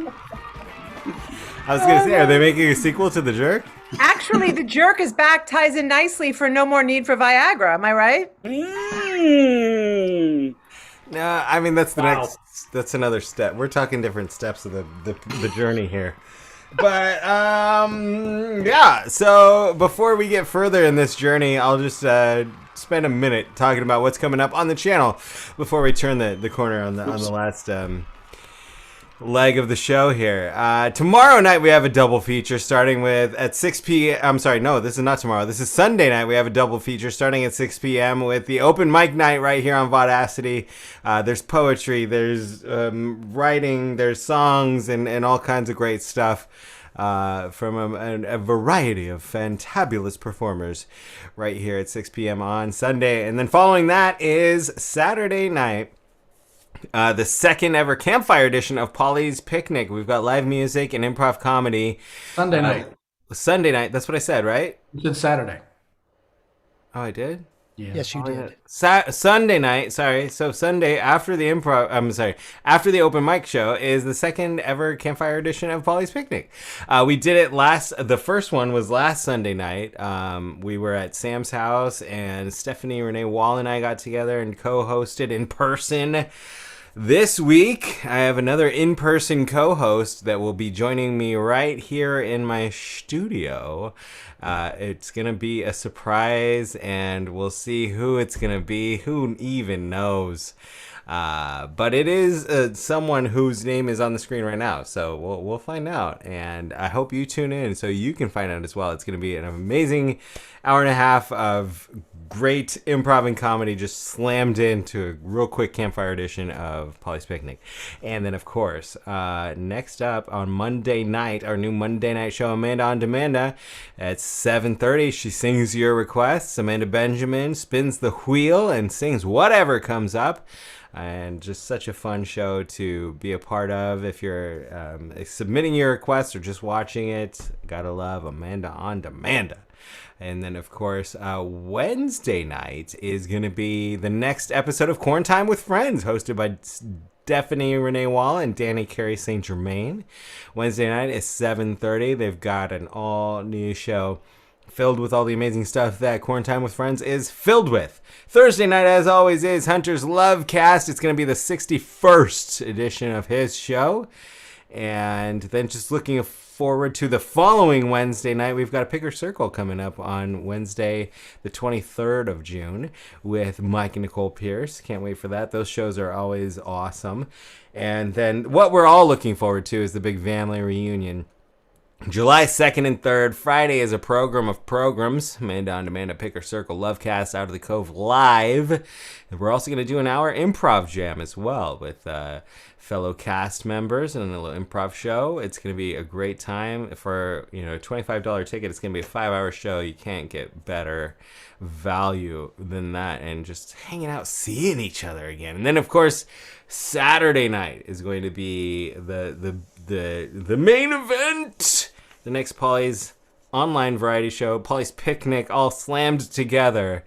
was going to say, are they making a sequel to The Jerk? Actually, The Jerk is back ties in nicely for no more need for Viagra. Am I right? No, I mean that's the next. That's another step. We're talking different steps of the journey here. But yeah. So before we get further in this journey, I'll just spend a minute talking about what's coming up on the channel before we turn the corner on the last leg of the show here. Tomorrow night we have a double feature starting with at 6 p.m. I'm sorry, no, this is not tomorrow. This is Sunday night. We have a double feature starting at 6 p.m. with the open mic night right here on Vaudacity. There's poetry, there's writing, there's songs, and all kinds of great stuff from a variety of fantabulous performers right here at 6 p.m. on Sunday. And then following that is Saturday night. The second ever campfire edition of Polly's Picnic. We've got live music and improv comedy. Sunday night. Sunday night. That's what I said, right? You said Saturday. Oh, I did? Yeah. Yes, you did. Sunday night. Sorry. So Sunday after the after the open mic show is the second ever campfire edition of Polly's Picnic. We did it the first one was last Sunday night. We were at Sam's house and Stephanie Renee Wall and I got together and co-hosted in person. This week, I have another in-person co-host that will be joining me right here in my studio. It's going to be a surprise, and we'll see who it's going to be. Who even knows? But it is someone whose name is on the screen right now, so we'll find out. And I hope you tune in so you can find out as well. It's going to be an amazing hour and a half of great improv and comedy just slammed into a real quick campfire edition of Polly's Picnic. And then, of course, next up on Monday night, our new Monday night show, Amanda on Demanda, at 7:30. She sings your requests. Amanda Benjamin spins the wheel and sings whatever comes up. And just such a fun show to be a part of. If you're submitting your requests or just watching it, gotta love Amanda on Demanda. And then, of course, Wednesday night is going to be the next episode of Corn Time with Friends, hosted by Stephanie Renee Wall and Danny Carey St. Germain. Wednesday night is 7:30. They've got an all-new show filled with all the amazing stuff that Corn Time with Friends is filled with. Thursday night, as always, is Hunter's Love Cast. It's going to be the 61st edition of his show. And then just looking forward to the following Wednesday night, we've got a Picker Circle coming up on Wednesday, the 23rd of June, with Mike and Nicole Pierce. Can't wait for that. Those shows are always awesome. And then what we're all looking forward to is the big family reunion. July 2nd and 3rd, Friday is a program of programs. Amanda on Demand, Picker Circle, Lovecast, Out of the Cove Live. And we're also going to do an hour improv jam as well with fellow cast members and a little improv show. It's going to be a great time. For a $25 ticket, it's going to be a 5-hour show. You can't get better value than that. And just hanging out, seeing each other again. And then, of course, Saturday night is going to be the main event. The next Polly's online variety show, Polly's Picnic, all slammed together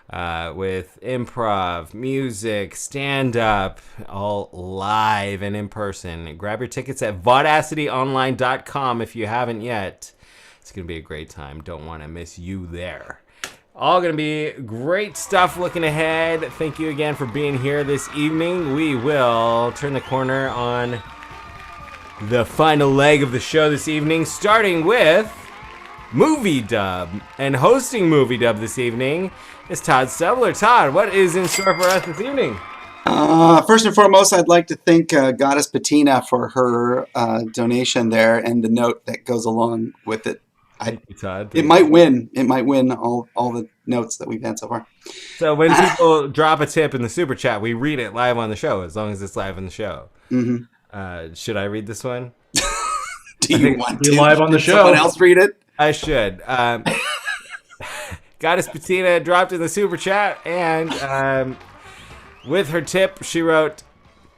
with improv, music, stand-up, all live and in person. Grab your tickets at vaudacityonline.com if you haven't yet. It's going to be a great time. Don't want to miss you there. All going to be great stuff looking ahead. Thank you again for being here this evening. We will turn the corner on the final leg of the show this evening, starting with Movie Dub. And hosting Movie Dub this evening is Todd Stubbler. Todd, what is in store for us this evening? First and foremost, I'd like to thank Goddess Patina for her donation there and the note that goes along with it. Thank you, Todd. It might win. It might win all the notes that we've had so far. So when people drop a tip in the super chat, we read it live on the show, as long as it's live on the show. Mm-hmm. Should I read this one? Do you want to live on the show? Someone else read it? I should. Goddess Patina dropped in the super chat, and with her tip, she wrote,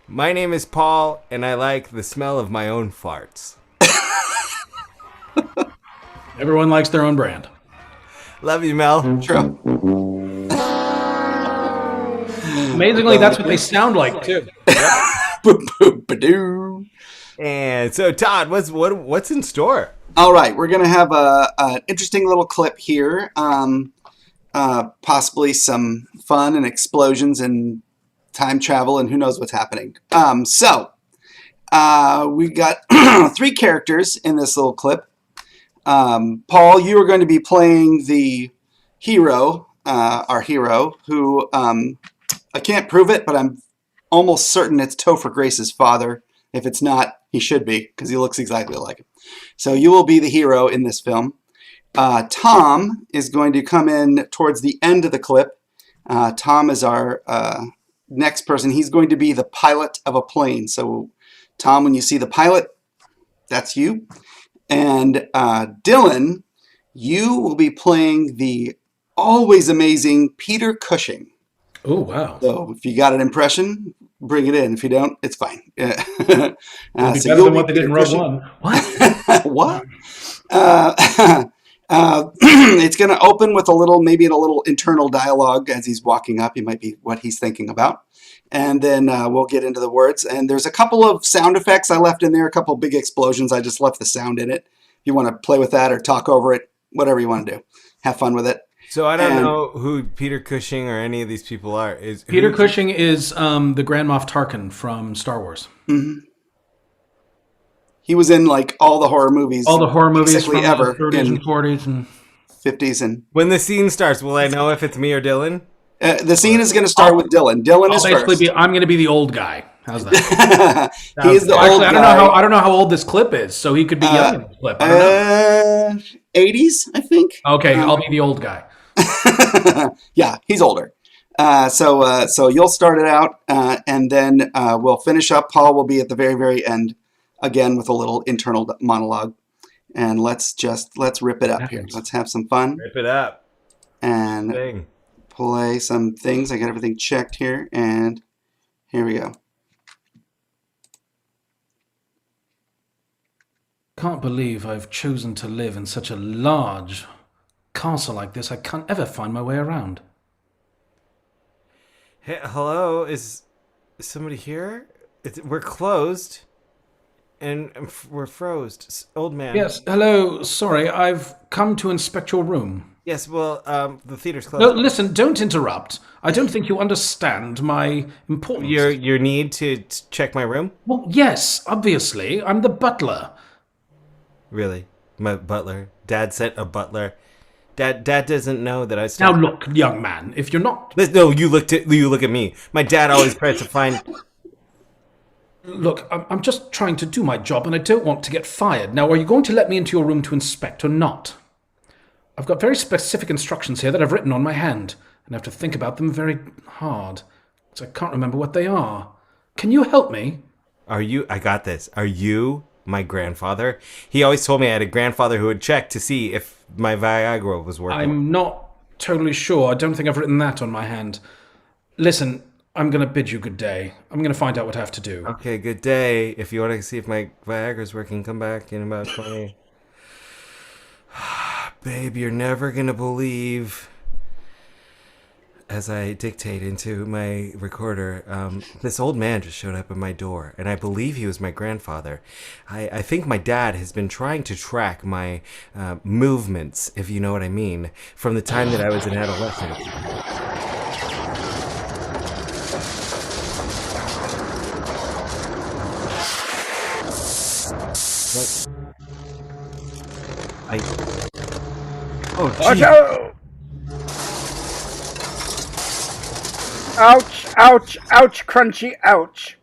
"My name is Paul, and I like the smell of my own farts." Everyone likes their own brand. Love you, Mel. True. Amazingly, that's what they sound like, too. Boop-boop-ba-doo. And so, Todd, what's in store? All right, we're going to have an interesting little clip here. Possibly some fun and explosions and time travel and who knows what's happening. We got 3 characters in this little clip. Paul, you are going to be playing the hero, our hero, who I can't prove it, but I'm almost certain it's Topher Grace's father. If it's not, he should be, because he looks exactly like him. So you will be the hero in this film. Tom is going to come in towards the end of the clip. Tom is our next person. He's going to be the pilot of a plane. So Tom, when you see the pilot, that's you. And Dylan, you will be playing the always amazing Peter Cushing. Oh, wow. So if you got an impression, bring it in. If you don't, it's fine. It'll be better than what they did in Rogue One. What? What? It's going to open with maybe a little internal dialogue as he's walking up. It might be what he's thinking about. And then we'll get into the words. And there's a couple of sound effects I left in there, a couple of big explosions. I just left the sound in it. If you want to play with that or talk over it, whatever you want to do. Have fun with it. So I don't know who Peter Cushing or any of these people are. Peter Cushing is the Grand Moff Tarkin from Star Wars. Mm-hmm. He was in like all the horror movies. All the horror movies from ever the 30s and 40s and 50s. And when the scene starts, will I know if it's me or Dylan? The scene is going to start with Dylan. Dylan is first. I'm going to be the old guy. How's that? He is the old guy. I don't know how old this clip is, so he could be young in this clip. I don't know. 80s, I think. Okay, I'll be the old guy. Yeah, he's older. So you'll start it out, and then we'll finish up. Paul will be at the very, very end, again with a little internal monologue. And let's rip it up here. Let's have some fun. Rip it up. And play some things. I got everything checked here, and here we go. Can't believe I've chosen to live in such a large castle like this. I can't ever find my way around. Hey, hello? Is somebody here? We're closed. And we're froze. Old man. Yes, hello. Sorry, I've come to inspect your room. Yes, well, the theater's closed. No, listen, don't interrupt. I don't think you understand my importance. Your need to check my room? Well, yes, obviously. I'm the butler. Really? My butler? Dad sent a butler. Dad doesn't know that I Now look, young man, if you're not... No, you look at me. My dad always tries to find... Look, I'm just trying to do my job and I don't want to get fired. Now, are you going to let me into your room to inspect or not? I've got very specific instructions here that I've written on my hand, and I have to think about them very hard, because I can't remember what they are. Can you help me? I got this. Are you my grandfather? He always told me I had a grandfather who would check to see if my Viagra was working. I'm not totally sure. I don't think I've written that on my hand. Listen, I'm going to bid you good day. I'm going to find out what I have to do. Okay, good day. If you want to see if my Viagra's working, come back in about 20. Babe, you're never going to believe, as I dictate into my recorder, this old man just showed up at my door, and I believe he was my grandfather. I think my dad has been trying to track my movements, if you know what I mean, from the time that I was an adolescent. What? Oh, Watch gee. out! Ouch, ouch, ouch, crunchy, ouch.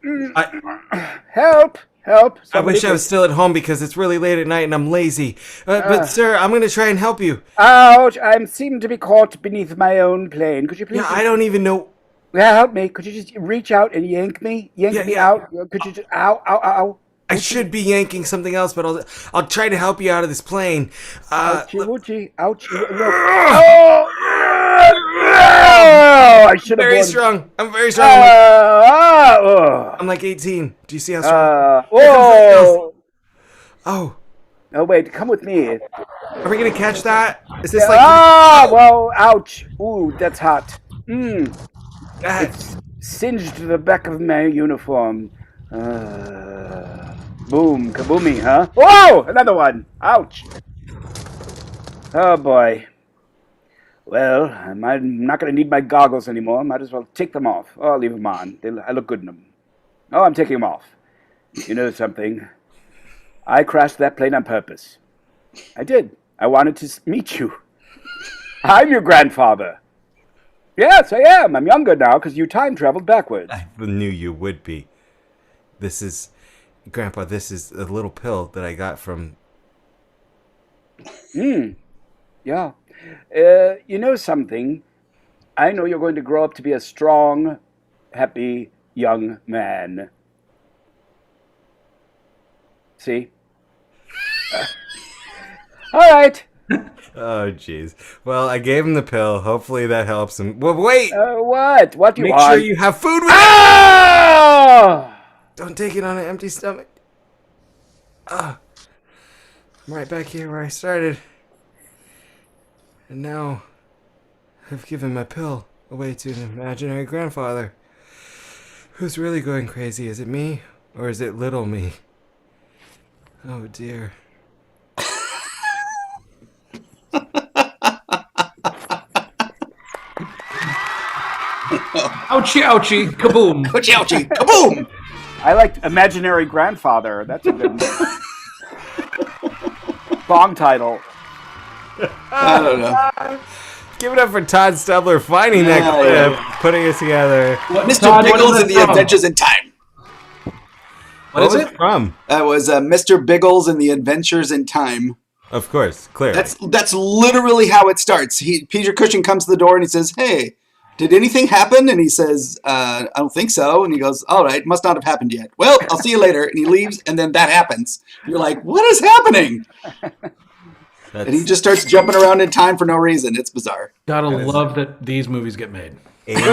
Help, help. I wish I was still at home because it's really late at night and I'm lazy. But sir, I'm going to try and help you. Ouch, I seem to be caught beneath my own plane. Could you please... Yeah, I don't even know. Yeah, help me. Could you just reach out and yank me? Yank me out? Could you just... Ow, ow, ow. I should be yanking something else, but I'll try to help you out of this plane. Ouchie, woochie, ouch. Oh, I should have Very won. strong. I'm very strong. I'm like 18. Do you see how strong? Whoa. Oh. Oh, wait, come with me. Are we going to catch that? Is this like... well, ouch. Ooh, that's hot. It's singed the back of my uniform. Boom, kaboomy, huh? Whoa! Another one! Ouch! Oh boy. Well, I'm not going to need my goggles anymore. Might as well take them off. Oh, I'll leave them on. I look good in them. Oh, I'm taking them off. You know something? I crashed that plane on purpose. I did. I wanted to meet you. I'm your grandfather. Yes, I am. I'm younger now because you time traveled backwards. I knew you would be. Grandpa, this is a little pill that I got from... Yeah. You know something? I know you're going to grow up to be a strong, happy young man. See? All right. Oh, jeez. Well, I gave him the pill. Hopefully that helps him. Well, wait! What? What do you Make want? sure you have food with Ah! Don't take it on an empty stomach. I'm right back here where I started. And now I've given my pill away to an imaginary grandfather. Who's really going crazy? Is it me or is it little me? Oh dear. Ouchie, ouchie, kaboom. Ouchie, ouchie, kaboom! I liked imaginary grandfather. That's a good song title. I don't know. Give it up for Todd Stubbler finding that clip, putting it together. Mr. Todd, what Biggles is and it the from? Adventures in Time. What is was it? from? That was Mr. Biggles and the Adventures in Time. Of course, clearly. That's literally how it starts. Peter Cushing comes to the door and he says, "Hey, did anything happen?" And he says, "I don't think so." And he goes, "All right, must not have happened yet. Well, I'll see you later." And he leaves, and then that happens. You're like, "What is happening?" And he just starts jumping around in time for no reason. It's bizarre. Gotta love that these movies get made. Good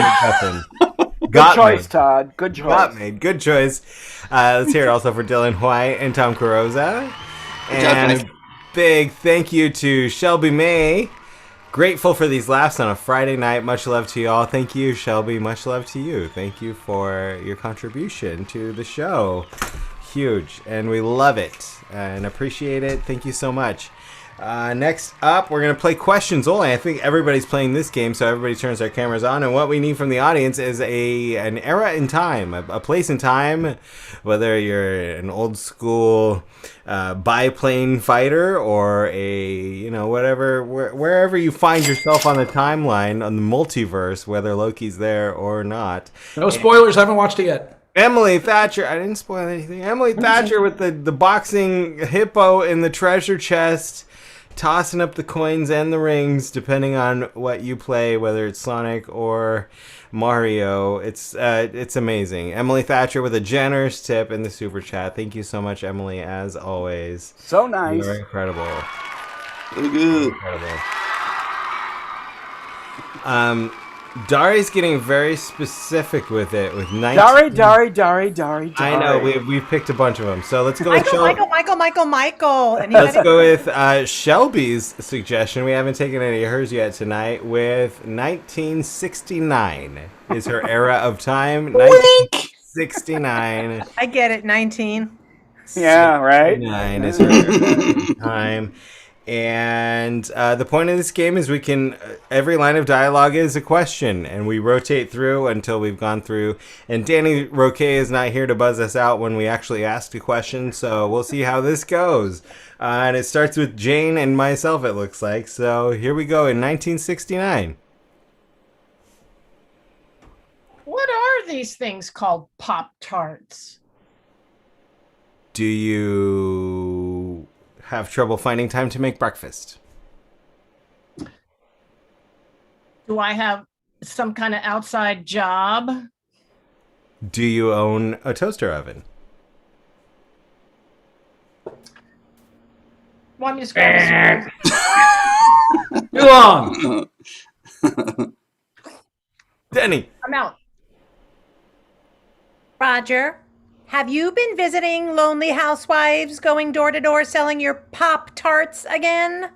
choice, Todd. Good choice. Got made. Good choice. Let's hear it also for Dylan White and Tom Carrozza. And a big thank you to Shelby May. Grateful for these laughs on a Friday night. Much love to you all. Thank you, Shelby. Much love to you. Thank you for your contribution to the show. Huge. And we love it and appreciate it. Thank you so much. Next up, we're going to play questions only. I think everybody's playing this game, so everybody turns their cameras on. And what we need from the audience is an era in time, a place in time, whether you're an old school biplane fighter or whatever, wherever you find yourself on the timeline, on the multiverse, whether Loki's there or not. No spoilers, I haven't watched it yet. Emily Thatcher, I didn't spoil anything. Emily Thatcher with the boxing hippo in the treasure chest, tossing up the coins and the rings, depending on what you play, whether it's Sonic or Mario. It's amazing. Emily Thatcher with a generous tip in the super chat. Thank you so much, Emily, as always. So nice. You're incredible. Really good. Incredible. Dari's getting very specific with it, with 19... Dari. I know, we've picked a bunch of them. So let's go with Michael. Let's go with Shelby's suggestion. We haven't taken any of hers yet tonight. With 1969 is her era of time. 1969. I get it, 19. Yeah, right? 1969 is her era of time. And the point of this game is every line of dialogue is a question, and we rotate through until we've gone through. And Danny Roque is not here to buzz us out when we actually ask a question, so we'll see how this goes. And it starts with Jane and myself, it looks like. So here we go in 1969. What are these things called Pop-Tarts? Do you have trouble finding time to make breakfast? Do I have some kind of outside job? Do you own a toaster oven? Want me to grab a spoon? Too long. Denny! I'm out. Roger, have you been visiting lonely housewives, going door to door selling your Pop-Tarts again?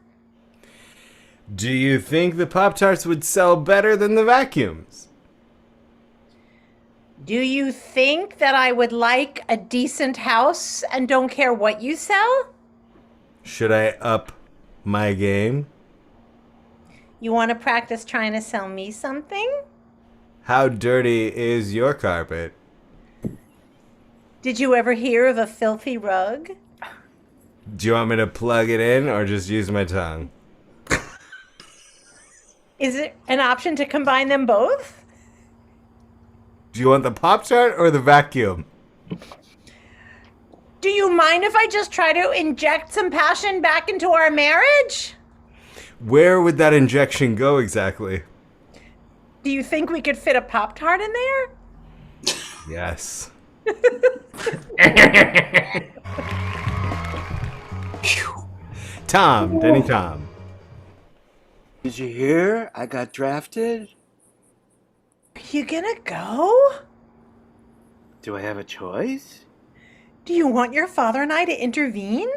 Do you think the Pop-Tarts would sell better than the vacuums? Do you think that I would like a decent house and don't care what you sell? Should I up my game? You want to practice trying to sell me something? How dirty is your carpet? Did you ever hear of a filthy rug? Do you want me to plug it in or just use my tongue? Is it an option to combine them both? Do you want the Pop-Tart or the vacuum? Do you mind if I just try to inject some passion back into our marriage? Where would that injection go exactly? Do you think we could fit a Pop-Tart in there? Yes. Tom, Denny Tom. Did you hear? I got drafted. Are you gonna go? Do I have a choice? Do you want your father and I to intervene?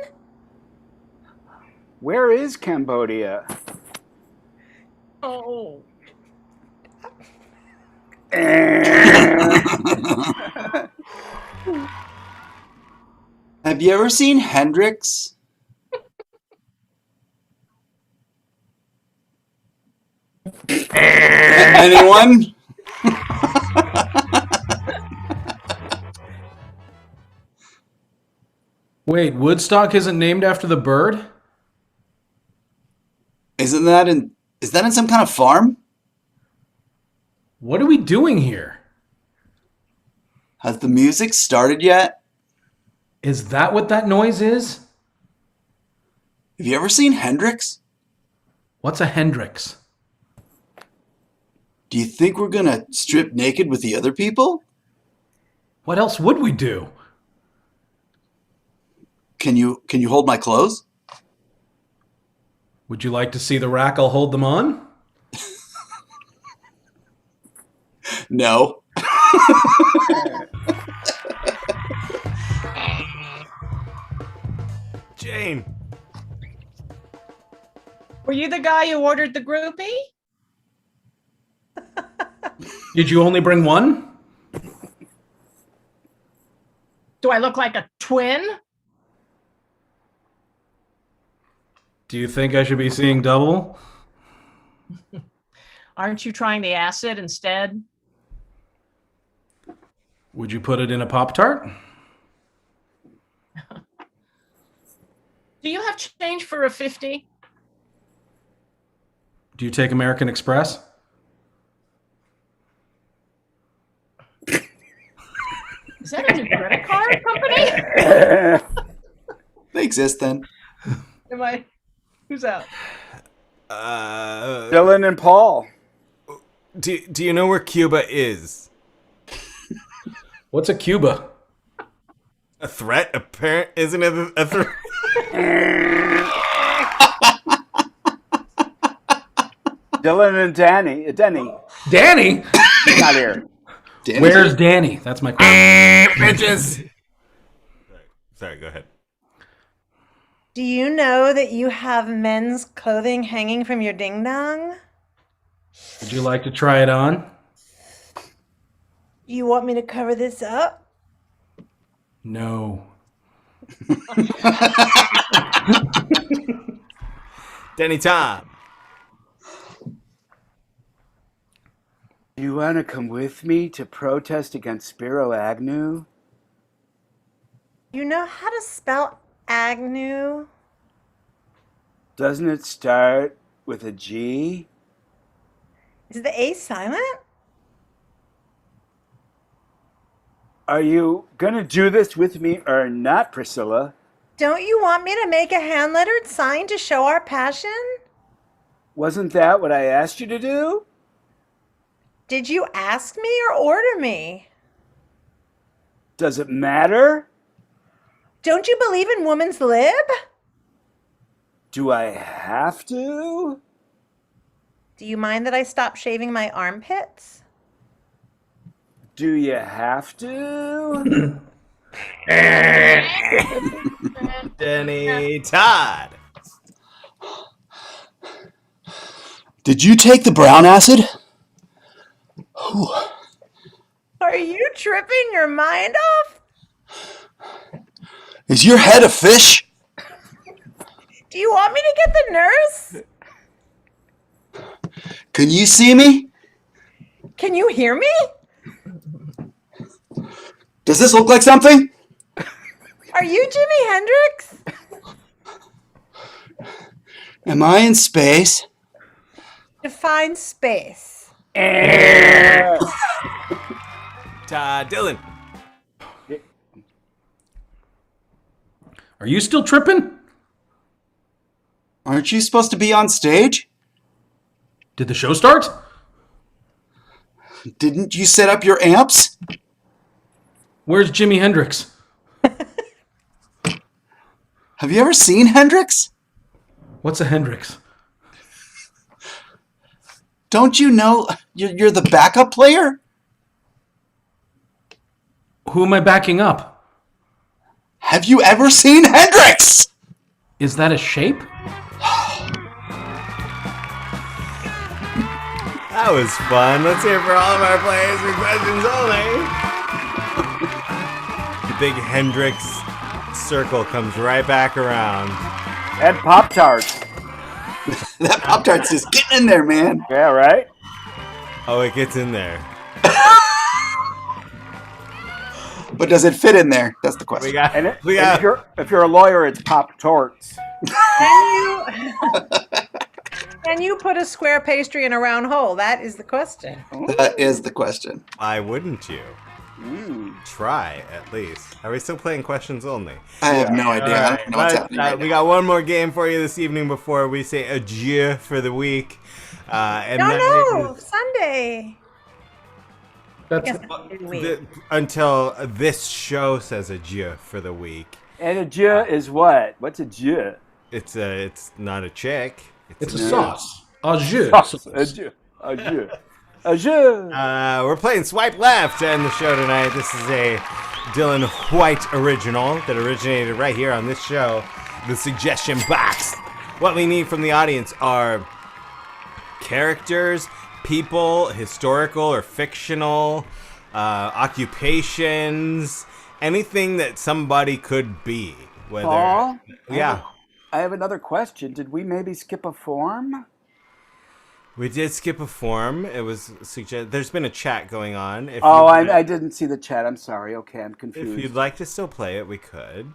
Where is Cambodia? Oh. Have you ever seen Hendrix? Anyone? Wait, Woodstock isn't named after the bird? Is that in some kind of farm? What are we doing here? Has the music started yet? Is that what that noise is? Have you ever seen Hendrix? What's a Hendrix? Do you think we're gonna strip naked with the other people? What else would we do? Can you hold my clothes? Would you like to see the rack I'll hold them on? No. Jane. Were you the guy who ordered the groupie? Did you only bring one? Do I look like a twin? Do you think I should be seeing double? Aren't you trying the acid instead? Would you put it in a Pop-Tart? Do you have change for a 50? Do you take American Express? Is that a new credit card company? They exist then. Am I? Who's out? Dylan and Paul. Do you know where Cuba is? What's a Cuba? A threat? Isn't it a threat? Dylan and Denny. Danny? He's not here. Danny. Where's Danny? That's my question. Bitches! Sorry, go ahead. Do you know that you have men's clothing hanging from your ding-dong? Would you like to try it on? You want me to cover this up? No. Denny Tom. Do you want to come with me to protest against Spiro Agnew? You know how to spell Agnew? Doesn't it start with a G? Is the A silent? Are you going to do this with me or not, Priscilla? Don't you want me to make a hand-lettered sign to show our passion? Wasn't that what I asked you to do? Did you ask me or order me? Does it matter? Don't you believe in woman's lib? Do I have to? Do you mind that I stop shaving my armpits? Do you have to? Denny Todd. Did you take the brown acid? Are you tripping your mind off? Is your head a fish? Do you want me to get the nurse? Can you see me? Can you hear me? Does this look like something? Are you Jimi Hendrix? Am I in space? Define space. Dylan. Are you still tripping? Aren't you supposed to be on stage? Did the show start? Didn't you set up your amps? Where's Jimi Hendrix? Have you ever seen Hendrix? What's a Hendrix? Don't you know you're the backup player? Who am I backing up? Have you ever seen Hendrix? Is that a shape? That was fun. Let's hear for all of our players with questions only. The big Hendrix circle comes right back around. And Pop-Tarts. That Pop-Tart's just getting in there, man. Yeah, right? Oh, it gets in there. But does it fit in there? That's the question. And if you're a lawyer, it's Pop-Torts. Can you put a square pastry in a round hole? That is the question. That is the question. Why wouldn't you? Try, at least. Are we still playing questions only? I have no idea. I don't know what's happening right We now. got one more game for you this evening before we say adieu for the week. Sunday. That's Until this show says adieu for the week. And adieu is what? What's adieu? It's not a chick. It's a sauce. Au jus. Adieu. Adieu. Adieu. We're playing Swipe Left to end the show tonight. This is a Dylan White original that originated right here on this show. The suggestion box. What we need from the audience are characters, people, historical or fictional, occupations, anything that somebody could be. Whether, Paul? yeah. I have another question. Did we maybe skip a form? We did skip a form. It was suggested. There's been a chat going on. I didn't see the chat. I'm sorry. Okay, I'm confused. If you'd like to still play it, we could.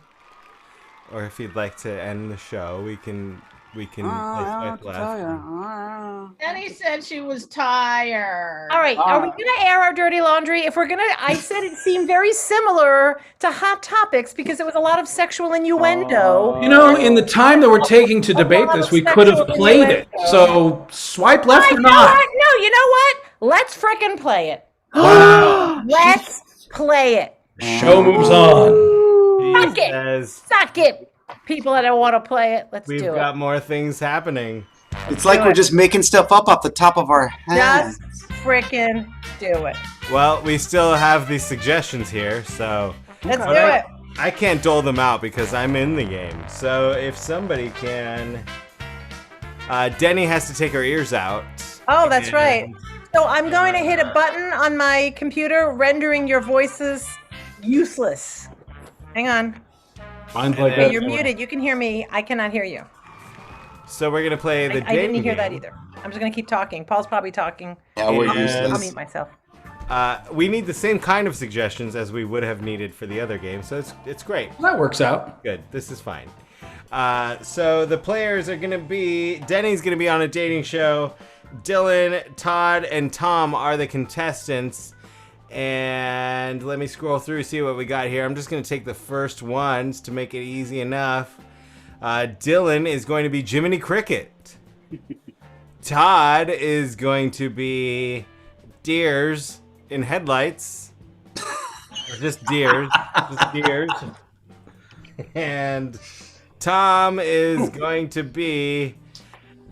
Or if you'd like to end the show, we can play Swipe Left. Denny said she was tired. All right, are we going to air our dirty laundry? If we're going to, I said it seemed very similar to Hot Topics because there was a lot you know, innuendo. You know, in the time that we're taking to debate this, we could have played it. So, swipe left or not? No, you know what? Let's frickin' play it. Wow. Let's play it. Show moves on. Suck it. People that don't want to play it, let's do it. We've got more things happening. It's like we're just making stuff up off the top of our heads. Just frickin' do it. Well, we still have these suggestions here, so Let's do it. I can't dole them out because I'm in the game. So if somebody can, Denny has to take her ears out. Oh, that's right. So I'm going to hit a button on my computer, rendering your voices useless. Hang on. Mine's like Okay, that. you're muted. You can hear me. I cannot hear you. So we're gonna play the I didn't dating hear that game. either. I'm just going to keep talking. Paul's probably talking. Yeah, we're Yes. useless. I'll mute myself. We need the same kind of suggestions as we would have needed for the other game, so it's great. That works out. Good. This is fine. So the players are gonna be Denny's gonna be on a dating show. Dylan, Todd, and Tom are the contestants. And let me scroll through, see what we got here. I'm just gonna take the first ones to make it easy enough. Dylan is going to be Jiminy Cricket. Todd is going to be deers in headlights. Or just deers. Just deers. And Tom is going to be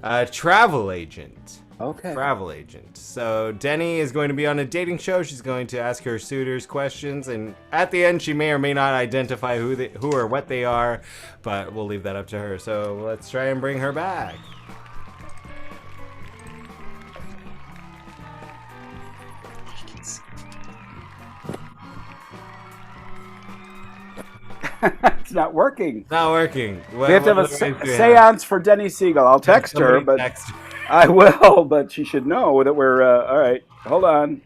a travel agent. Okay. Travel agent. So Denny is going to be on a dating show. She's going to ask her suitors questions, and at the end, she may or may not identify who or what they are, but we'll leave that up to her. So let's try and bring her back. It's not working. Not working. We have to have a seance for Denny Siegel. I'll text her, but Text her. I will, but she should know that we're all right. Hold on.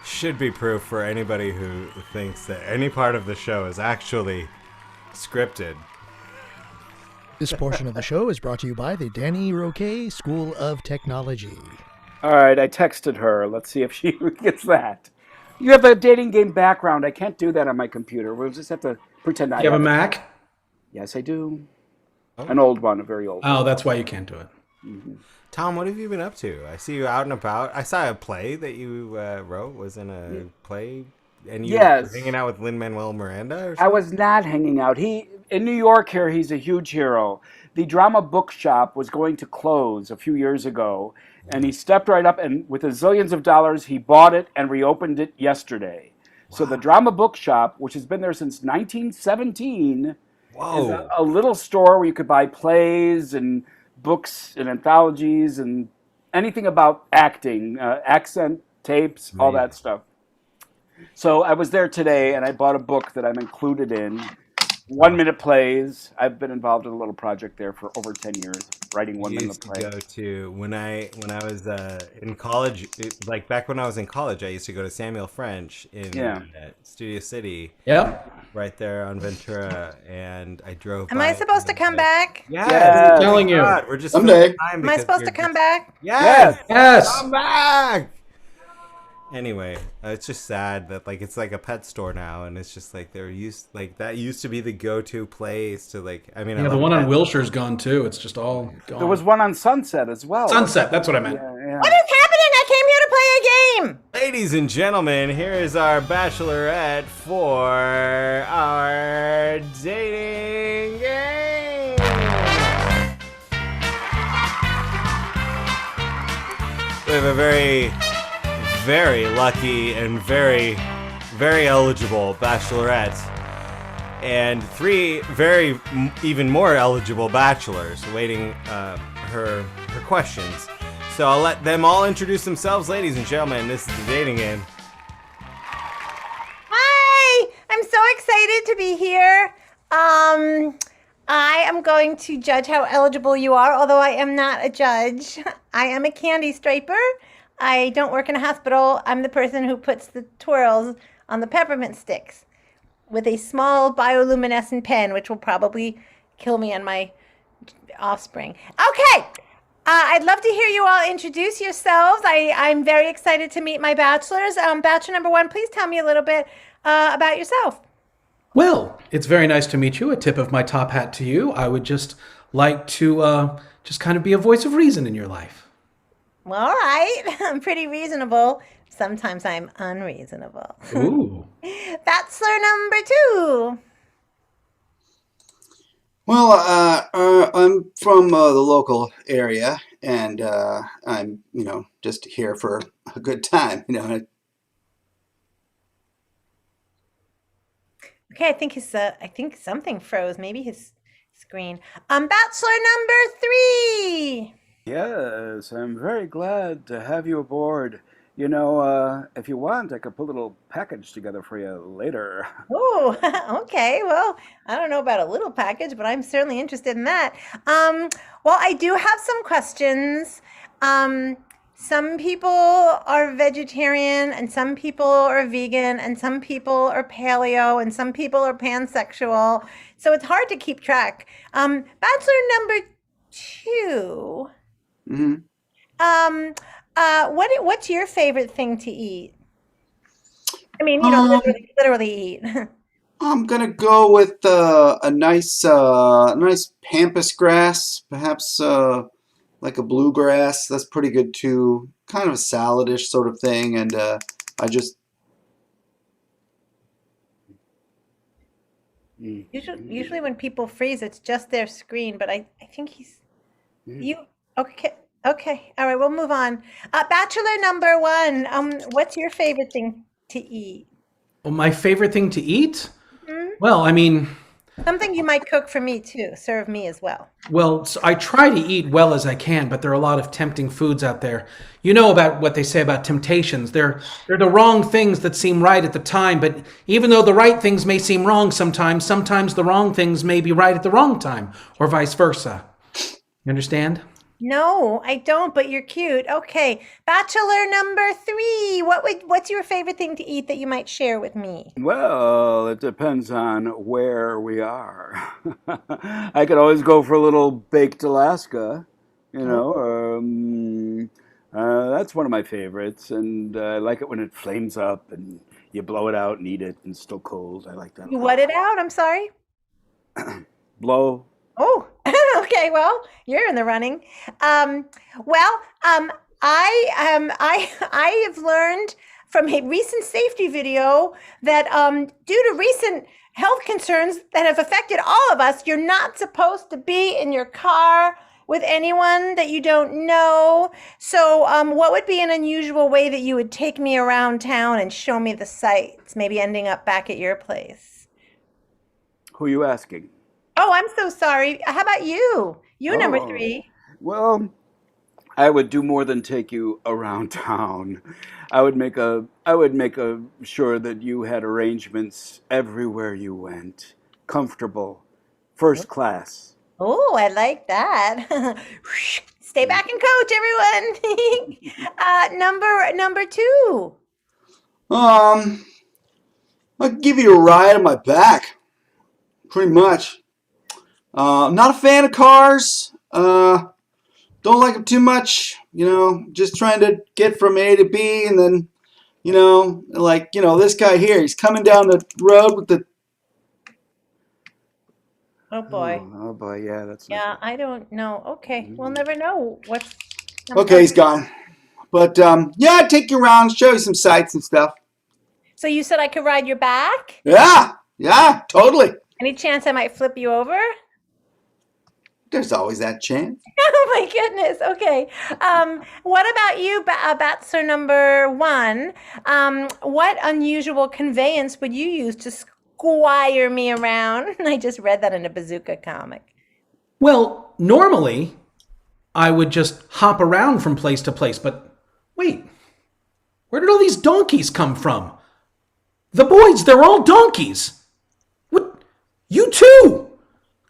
Should be proof for anybody who thinks that any part of the show is actually scripted. This portion of the show is brought to you by the Danny Roque School of Technology. All right, I texted her. Let's see if she gets that. You have a dating game background. I can't do that on my computer. We'll just have to pretend I You have a it. Mac? Yes, I do. An old one, a very old one. Oh, that's why you can't do it. Mm-hmm. Tom, what have you been up to? I see you out and about. I saw a play that you wrote. Was in a play, and you were hanging out with Lin-Manuel Miranda. Or something? I was not hanging out. He in New York here. He's a huge hero. The drama bookshop was going to close a few years ago, and he stepped right up and, with a zillions of dollars, he bought it and reopened it yesterday. Wow. So the drama bookshop, which has been there since 1917, is a little store where you could buy plays and books and anthologies and anything about acting, accent tapes, all that stuff. So I was there today and I bought a book that I'm included in, 1-minute plays. I've been involved in a little project there for over 10 years, writing 1-minute plays. Go to when I was in college, like back when I was in college, I used to go to Samuel French in Studio City. Yeah. Right there on Ventura, and I drove. Am I supposed to come back? Yeah, I'm telling you. We're just someday. Am I supposed to come back? Yes. Come back. Anyway, it's just sad that it's like a pet store now, and it's just like that used to be the go-to place to Yeah, the one on Wilshire's gone too. It's just all gone. There was one on Sunset as well. Sunset, that's what I meant. Yeah. What is happening? I came here to play a game. Ladies and gentlemen, here is our bachelorette for our dating game. We have a very, very lucky and very, very eligible bachelorette, and 3 very even more eligible bachelors waiting her questions. So I'll let them all introduce themselves. Ladies and gentlemen, this is the dating game. Hi, I'm so excited to be here. I am going to judge how eligible you are, although I am not a judge. I am a candy striper. I don't work in a hospital. I'm the person who puts the twirls on the peppermint sticks with a small bioluminescent pen, which will probably kill me and my offspring. Okay. I'd love to hear you all introduce yourselves. I'm very excited to meet my bachelors. Bachelor number 1, please tell me a little bit about yourself. Well, it's very nice to meet you. A tip of my top hat to you. I would just like to just kind of be a voice of reason in your life. Well, all right. I'm pretty reasonable. Sometimes I'm unreasonable. Ooh. Bachelor number 2. Well, I'm from the local area, and I'm, just here for a good time, Okay, I think something froze. Maybe his screen. Bachelor number 3. Yes, I'm very glad to have you aboard. If you want, I could put a little package together for you later. Oh, okay. Well, I don't know about a little package, but I'm certainly interested in that. Well, I do have some questions. Some people are vegetarian, and some people are vegan, and some people are paleo, and some people are pansexual. So it's hard to keep track. Bachelor number 2. Mm-hmm. What's your favorite thing to eat? I mean, literally eat. I'm gonna go with a nice pampas grass, perhaps like a bluegrass. That's pretty good too. Kind of a saladish sort of thing, and I just usually when people freeze, it's just their screen. But I think he's you. Okay. All right, we'll move on. Bachelor number 1. What's your favorite thing to eat? Well, my favorite thing to eat? Mm-hmm. Well, I mean, Something you might cook for me too. Serve me as well. Well, so I try to eat well as I can, but there are a lot of tempting foods out there. You know about what they say about temptations. They're the wrong things that seem right at the time, but even though the right things may seem wrong sometimes the wrong things may be right at the wrong time, or vice versa. You understand? No, I don't, but you're cute. Okay. Bachelor number 3. What's your favorite thing to eat that you might share with me? Well, it depends on where we are. I could always go for a little baked Alaska, you know. That's one of my favorites, and I like it when it flames up and you blow it out and eat it and it's still cold. I like that. You what it out? I'm sorry. Blow. Oh, okay. Well, you're in the running. I have learned from a recent safety video that due to recent health concerns that have affected all of us, you're not supposed to be in your car with anyone that you don't know. So what would be an unusual way that you would take me around town and show me the sights, maybe ending up back at your place? Who are you asking? Oh, I'm so sorry. How about you? You number 3. Well, I would do more than take you around town. I would make sure that you had arrangements everywhere you went. Comfortable. First class. Oh, I like that. Stay back and coach, everyone. Number 2. I'll give you a ride on my back. Pretty much. I'm not a fan of cars. Don't like them too much. You know, just trying to get from A to B, and then, this guy here, he's coming down the road with the. Oh boy. Oh boy, yeah, that's. Yeah, I don't know. Okay, we'll never know what's. Okay, he's gone. But yeah, I'd take you around, show you some sights and stuff. So you said I could ride your back? Yeah, totally. Any chance I might flip you over? There's always that chance. Oh my goodness. Okay. What about you, Bachelor number 1? What unusual conveyance would you use to squire me around? I just read that in a Bazooka comic. Well, normally I would just hop around from place to place, but wait, where did all these donkeys come from? The boys, they're all donkeys. What? You too?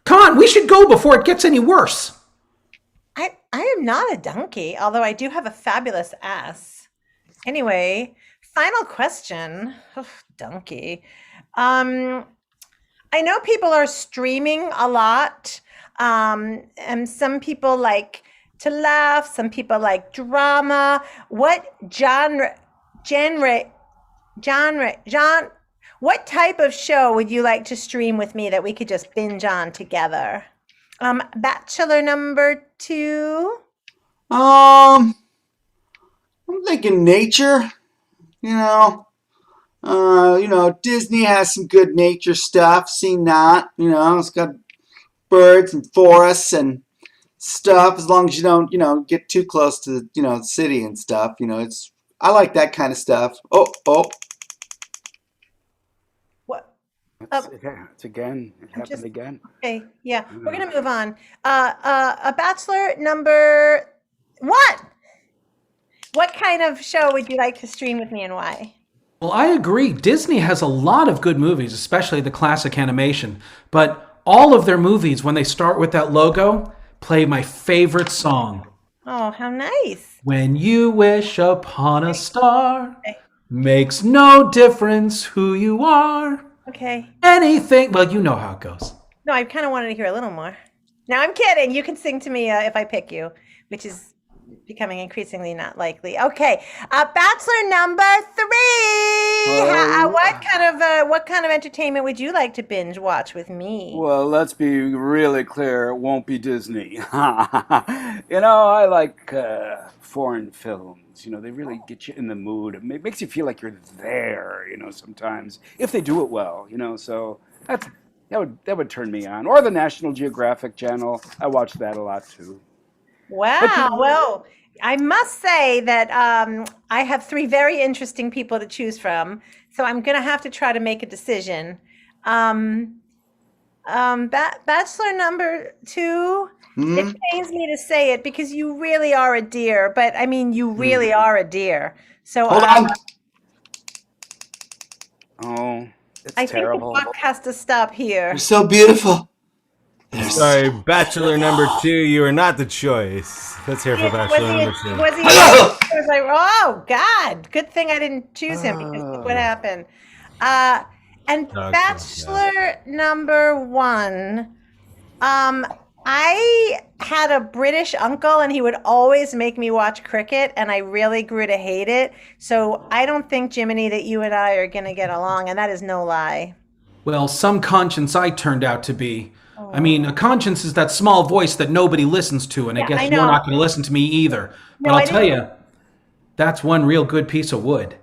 Come on, we should go before it gets any worse. I am not a donkey, although I do have a fabulous ass. Anyway, final question. Oh, donkey. I know people are streaming a lot. And some people like to laugh. Some people like drama. What what type of show would you like to stream with me that we could just binge on together? Bachelor number 2. I'm thinking nature. Disney has some good nature stuff. Seen that. It's got birds and forests and stuff. As long as you don't, get too close to the city and stuff. I like that kind of stuff. Oh. What? It's again. It happened again. Okay, yeah, we're gonna move on. A Bachelor number what? What kind of show would you like to stream with me and why? Well, I agree. Disney has a lot of good movies, especially the classic animation. But all of their movies, when they start with that logo, play my favorite song. Oh, how nice. When you wish upon a star, makes no difference who you are. Okay. Anything. Well, you know how it goes. No, I kind of wanted to hear a little more. No, I'm kidding. You can sing to me if I pick you, which is becoming increasingly not likely. Okay, Bachelor number 3. What kind of entertainment would you like to binge watch with me? Well, let's be really clear. It won't be Disney. I like foreign films. They really get you in the mood. It makes you feel like you're there. Sometimes if they do it well. So that would turn me on. Or the National Geographic Channel. I watch that a lot too. Wow. Well, I must say that I have 3 very interesting people to choose from. So I'm going to have to try to make a decision. Bachelor number 2. Hmm? It pains me to say it because you really are a dear, but I mean, you really are a dear. So Hold on. Oh, it's I terrible. think the buck has to stop here. You're so beautiful. Sorry, Bachelor number 2, you are not the choice. Let's hear for Bachelor number 2. Was he? I was like, oh God! Good thing I didn't choose him because look what happened. And Okay, Bachelor number 1. I had a British uncle, and he would always make me watch cricket, and I really grew to hate it. So I don't think, Jiminy, that you and I are going to get along, and that is no lie. Well, some conscience I turned out to be. I mean, a conscience is that small voice that nobody listens to, and I guess I you're know. not going to listen to me either. But No, I I'll tell didn't. you, that's one real good piece of wood.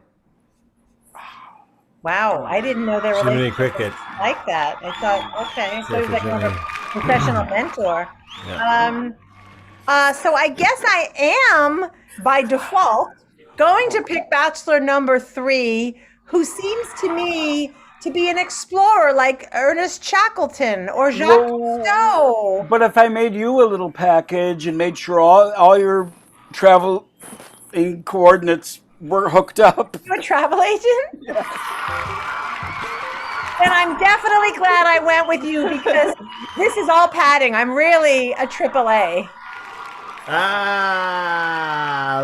Wow, I didn't know there were Jiminy Cricket. like that. I thought, okay, so Yeah, he's for like more of a Jiminy. professional mentor. Yeah. So I guess I am, by default, going to pick Bachelor number 3, who seems to me to be an explorer like Ernest Shackleton or Jacques Whoa. Cousteau. But if I made you a little package and made sure all your travel coordinates were hooked up. You a travel agent? Then I'm definitely glad I went with you because this is all padding. I'm really a AAA.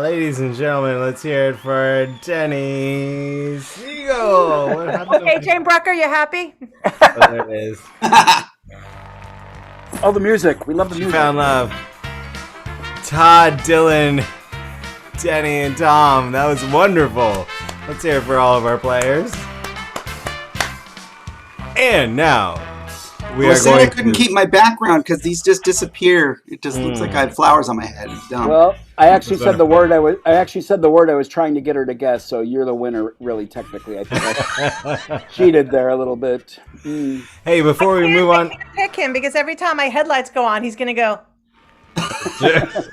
Ladies and gentlemen, let's hear it for Denny Siegel. What happened? Okay, Jane Brucker, you happy? Oh, there it is. Oh, the music. We love the She music. found love. Todd, Dylan, Denny, and Tom. That was wonderful. Let's hear it for all of our players. And now, we are See, going I couldn't to... keep my background because these just disappear. It just looks like I had flowers on my head. It's dumb. Well, I actually said the word I was trying to get her to guess. So you're the winner, really. Technically, I think I cheated there a little bit. Hey, before we move on... Pick him because every time my headlights go on, he's going to go.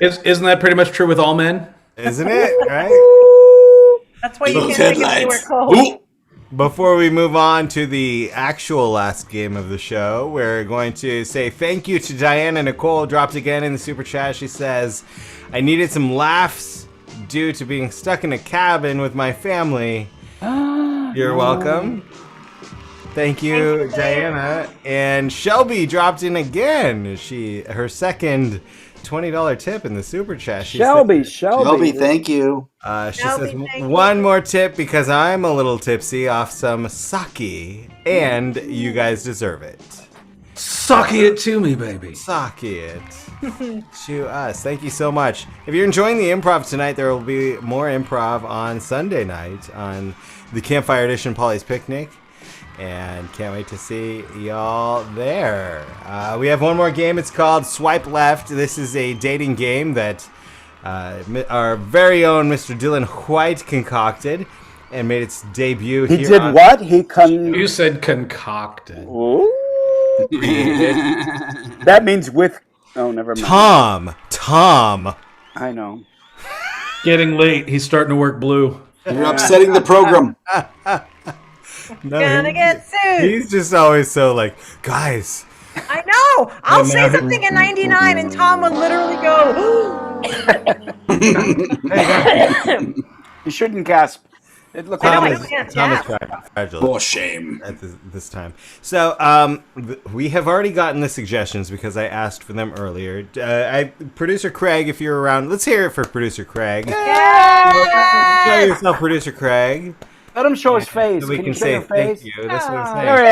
Isn't that pretty much true with all men? Isn't it? Right? That's why you Those can't think of me. We're headlights. cold. Ooh. Before we move on to the actual last game of the show, we're going to say thank you to Diana Nicole. Dropped again in the super chat. She says, I needed some laughs due to being stuck in a cabin with my family. You're welcome. Thank you, Diana. And Shelby dropped in again. Her second $20 tip in the super chat. She Shelby, Shelby, thank you. She Shelby, says, thank one more tip because I'm a little tipsy off some sake, and you guys deserve it. Suck it to me, baby. Sake it to us. Thank you so much. If you're enjoying the improv tonight, there will be more improv on Sunday night on the Campfire Edition Polly's Picnic. And can't wait to see y'all there. We have one more game. It's called Swipe Left. This is a dating game that our very own Mr. Dylan White concocted and made its debut He here did on- what? You said concocted. Ooh. That means with. Oh, never mind. Tom. I know. Getting late. He's starting to work blue. You're upsetting the program. No, Gonna get sued. he's just always so like, guys. I know. I'll say now- something in 99 and Tom would literally go, You shouldn't gasp. It looked I know, like I can't Tom is gasp. fragile. For shame. At this time. So, we have already gotten the suggestions because I asked for them earlier. Producer Craig, if you're around, let's hear it for Producer Craig. Show yourself, Producer Craig. Let him show his face. So we Can can you show say your thank face? you. That's what I'm There saying. we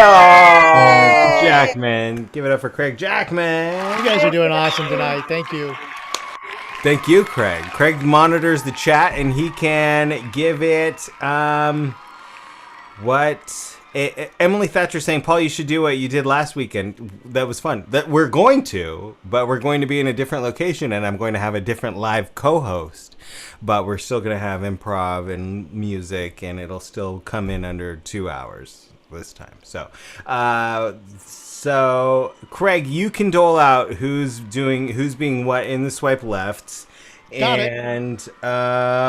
go. Jackman. Give it up for Craig Jackman. You guys are doing awesome tonight. Thank you. Thank you, Craig. Craig monitors the chat, and he can give it, Emily Thatcher saying, Paul, you should do what you did last weekend. That was fun. That we're going to, but we're going to be in a different location, and I'm going to have a different live co-host. But we're still going to have improv and music, and it'll still come in under 2 hours this time. So, Craig, you can dole out who's being what in the swipe left. Got it. And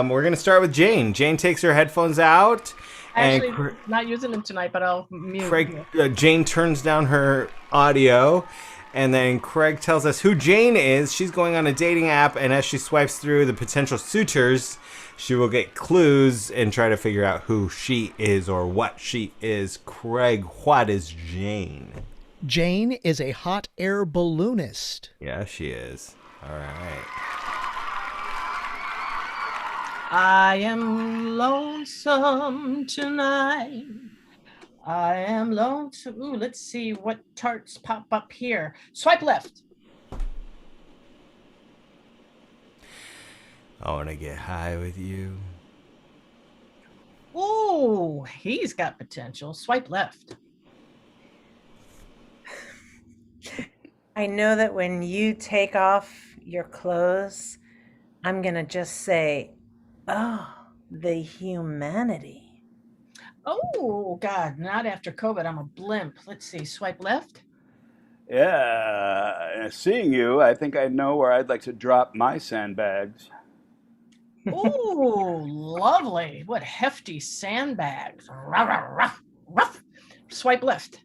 we're going to start with Jane. Jane takes her headphones out, Actually, And not using them tonight, but I'll mute. Craig, Jane turns down her audio, and then Craig tells us who Jane is. She's going on a dating app, and as she swipes through the potential suitors, she will get clues and try to figure out who she is or what she is. Craig, what is Jane? Jane is a hot air balloonist. Yeah, she is. All right. I am lonesome tonight. I am lonesome. Ooh, let's see what tarts pop up here. Swipe left. I want to get high with you. Ooh, he's got potential. Swipe left. I know that when you take off your clothes, I'm going to just say, oh, the humanity. Oh, God, not after COVID. I'm a blimp. Let's see. Swipe left. Yeah, seeing you, I think I know where I'd like to drop my sandbags. Ooh, lovely. What hefty sandbags. Ruff, ruff, ruff, ruff. Swipe left.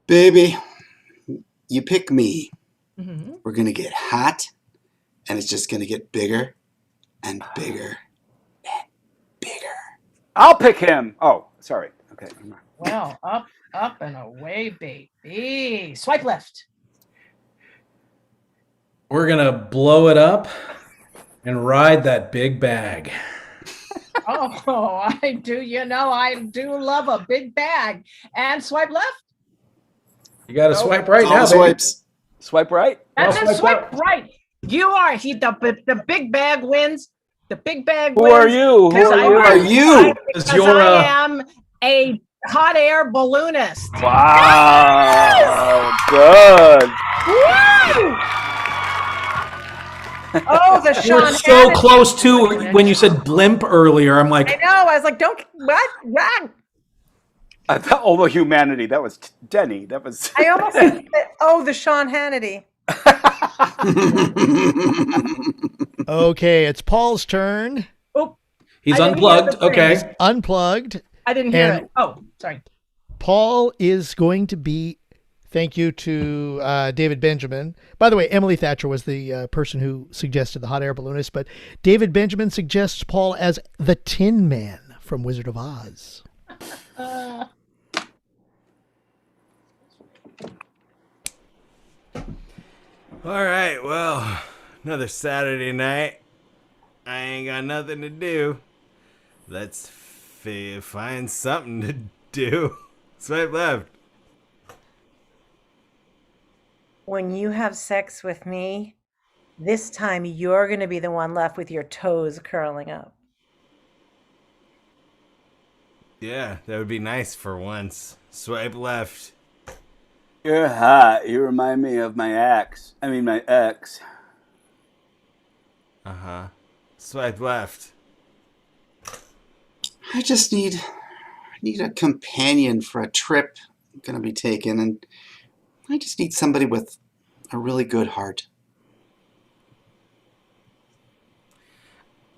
Baby, you pick me. Mm-hmm. We're going to get hot, and it's just going to get bigger and bigger and bigger. I'll pick him. Oh, sorry. Okay. Well, up and away, baby. Swipe left. We're going to blow it up and ride that big bag. Oh, I do. I do love a big bag. And swipe left. You got to swipe right All now, baby. swipes. Swipe right. That's Well, it. Swipe right. You are. The big bag wins. The big bag Who wins. are you? Who are you? Because you're I am a hot air balloonist. Wow. Good. Woo! Oh, the You were Sean so Hannity. close to when you said blimp earlier. I'm like, I know. I was like, don't, what? What? I thought, oh, the humanity. That was Denny. That was. I almost said, oh, the Sean Hannity. Okay, it's Paul's turn. Oh, he's I didn't hear unplugged. the thing. Okay. Unplugged. I didn't hear And- it. Oh, sorry. Paul is going to be, thank you to David Benjamin. By the way, Emily Thatcher was the person who suggested the hot air balloonist, but David Benjamin suggests Paul as the Tin Man from Wizard of Oz. All right, well, another Saturday night. I ain't got nothing to do. Let's find something to do. Swipe left. When you have sex with me, this time you're going to be the one left with your toes curling up. Yeah, that would be nice for once. Swipe left. You're hot. You remind me of my ex. Uh-huh. Swipe left. I just need a companion for a trip I'm going to be taking, and I just need somebody with a really good heart.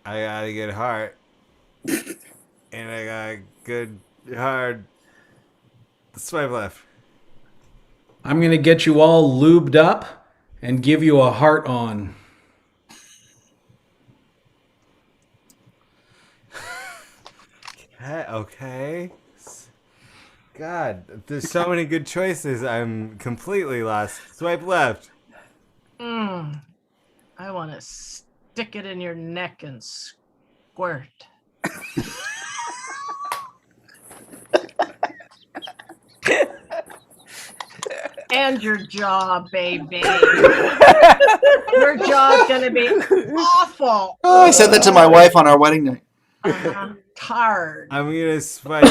I got a good heart. And I got a good heart. Swipe left. I'm going to get you all lubed up and give you a heart on. Okay. God, there's so many good choices. I'm completely lost. Swipe left. I want to stick it in your neck and squirt. And your jaw, baby. Your jaw's gonna be awful. Oh, I said that to my wife on our wedding night. I'm tired. I'm gonna swipe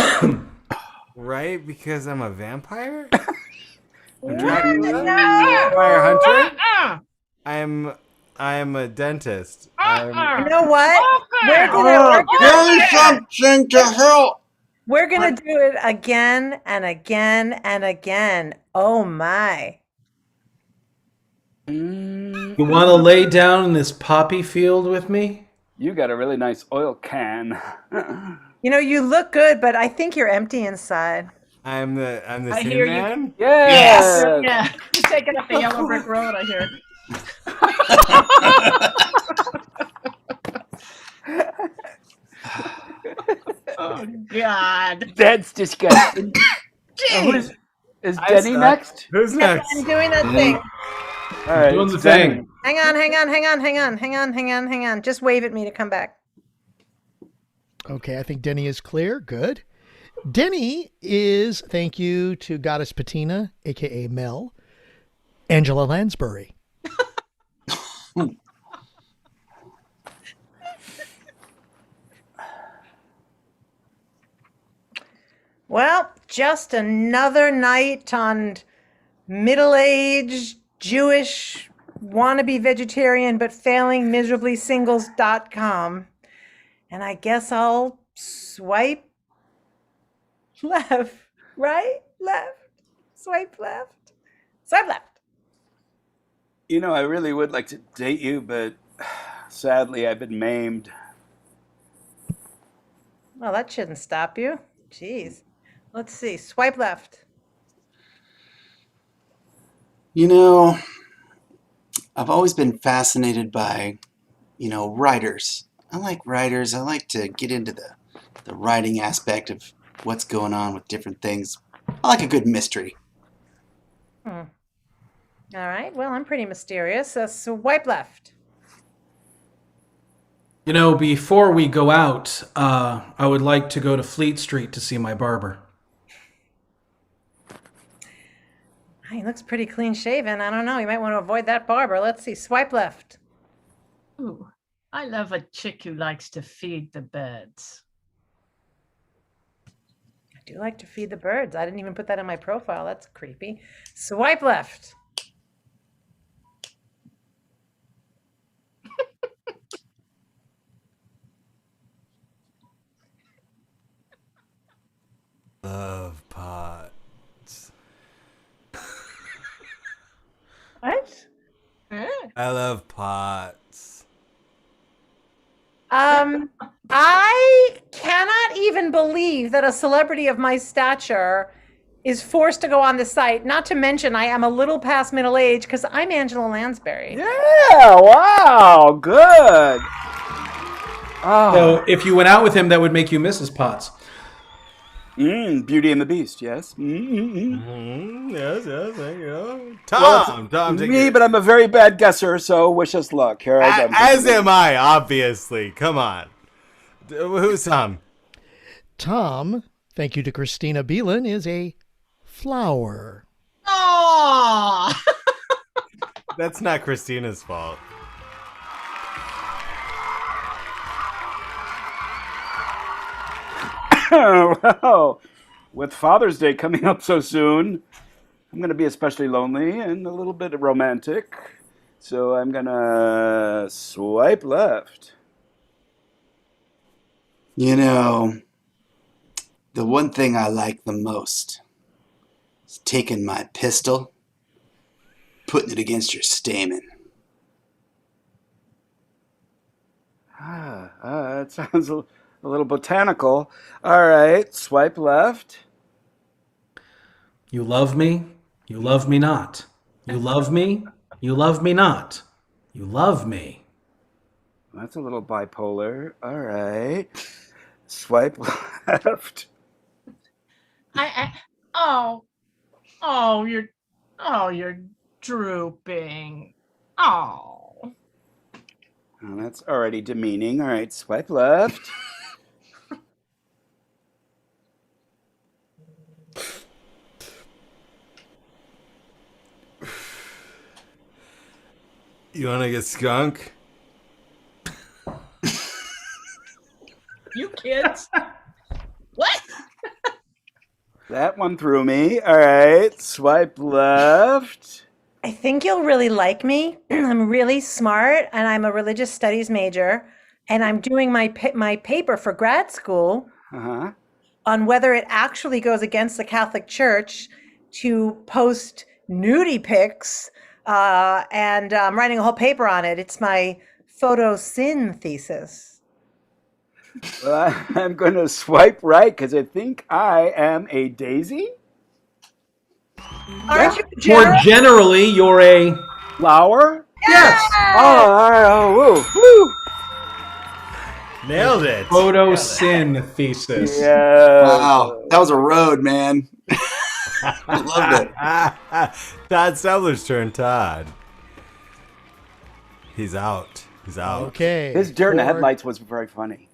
right because I'm a vampire? A Dracula? Vampire hunter? I am a dentist. You know what? Give something to help. We're gonna do it again and again and again. Oh my. You want to lay down in this poppy field with me? You got a really nice oil can. You know, you look good, but I think you're empty inside. I'm the I Tin hear you. Man. Yes. Yeah, taking up the yellow brick road. I hear. Oh God. That's disgusting. Jeez. Is I Denny suck. next? Who's next? I'm doing that thing. All right, Doing it's the thing. Denny. Hang on. Just wave at me to come back. Okay, I think Denny is clear. Good. Denny is, thank you to Goddess Patina, aka Mel, Angela Lansbury. Well, just another night on middle-aged Jewish wannabe vegetarian but failing miserably singles.com. And I guess I'll swipe left, right, left, swipe left, swipe left. You know, I really would like to date you, but sadly, I've been maimed. Well, that shouldn't stop you. Jeez. Let's see. Swipe left. You know, I've always been fascinated by, writers. I like writers. I like to get into the writing aspect of what's going on with different things. I like a good mystery. All right. Well, I'm pretty mysterious. Swipe left. You know, before we go out, I would like to go to Fleet Street to see my barber. He looks pretty clean shaven. I don't know. You might want to avoid that barber. Let's see. Swipe left. Ooh, I love a chick who likes to feed the birds. I do like to feed the birds. I didn't even put that in my profile. That's creepy. Swipe left. Love pots. What? I love pots. I cannot even believe that a celebrity of my stature is forced to go on the site. Not to mention, I am a little past middle age because I'm Angela Lansbury. Yeah, wow, good. Oh, So if you went out with him, that would make you Mrs. Potts. Beauty and the Beast, yes. Yes, thank you. Well, Tom, take me, it. but I'm a very bad guesser, so wish us luck. Here I go. As am I, obviously. Come on. Who's Tom? Tom, thank you to Christina Beelan, is a flower. Oh. That's not Christina's fault. Well, with Father's Day coming up so soon, I'm going to be especially lonely and a little bit romantic. So I'm going to swipe left. You know, the one thing I like the most is taking my pistol, putting it against your stamen. That sounds a little botanical. All right, swipe left. You love me, you love me not. You love me, you love me not. You love me. That's a little bipolar. All right, swipe left. You're drooping. Oh. Oh, that's already demeaning. All right, swipe left. You want to get skunk? You kids. What? That one threw me. All right, swipe left. I think you'll really like me. I'm really smart and I'm a religious studies major and I'm doing my paper for grad school Uh-huh. on whether it actually goes against the Catholic Church to post nudie pics and I'm writing a whole paper on it. It's my photosynthesis? Well, I'm going to swipe right because I think I am a daisy. Aren't you More generous? generally, you're a... Flower. Yes! Oh, all right. Oh, woo. Nailed it. Photosynthesis. Yeah. Wow, that was a road, man. I loved it. Todd Stubbler's turn. Todd. He's out. He's out. Okay. His deer in the for- headlights was very funny.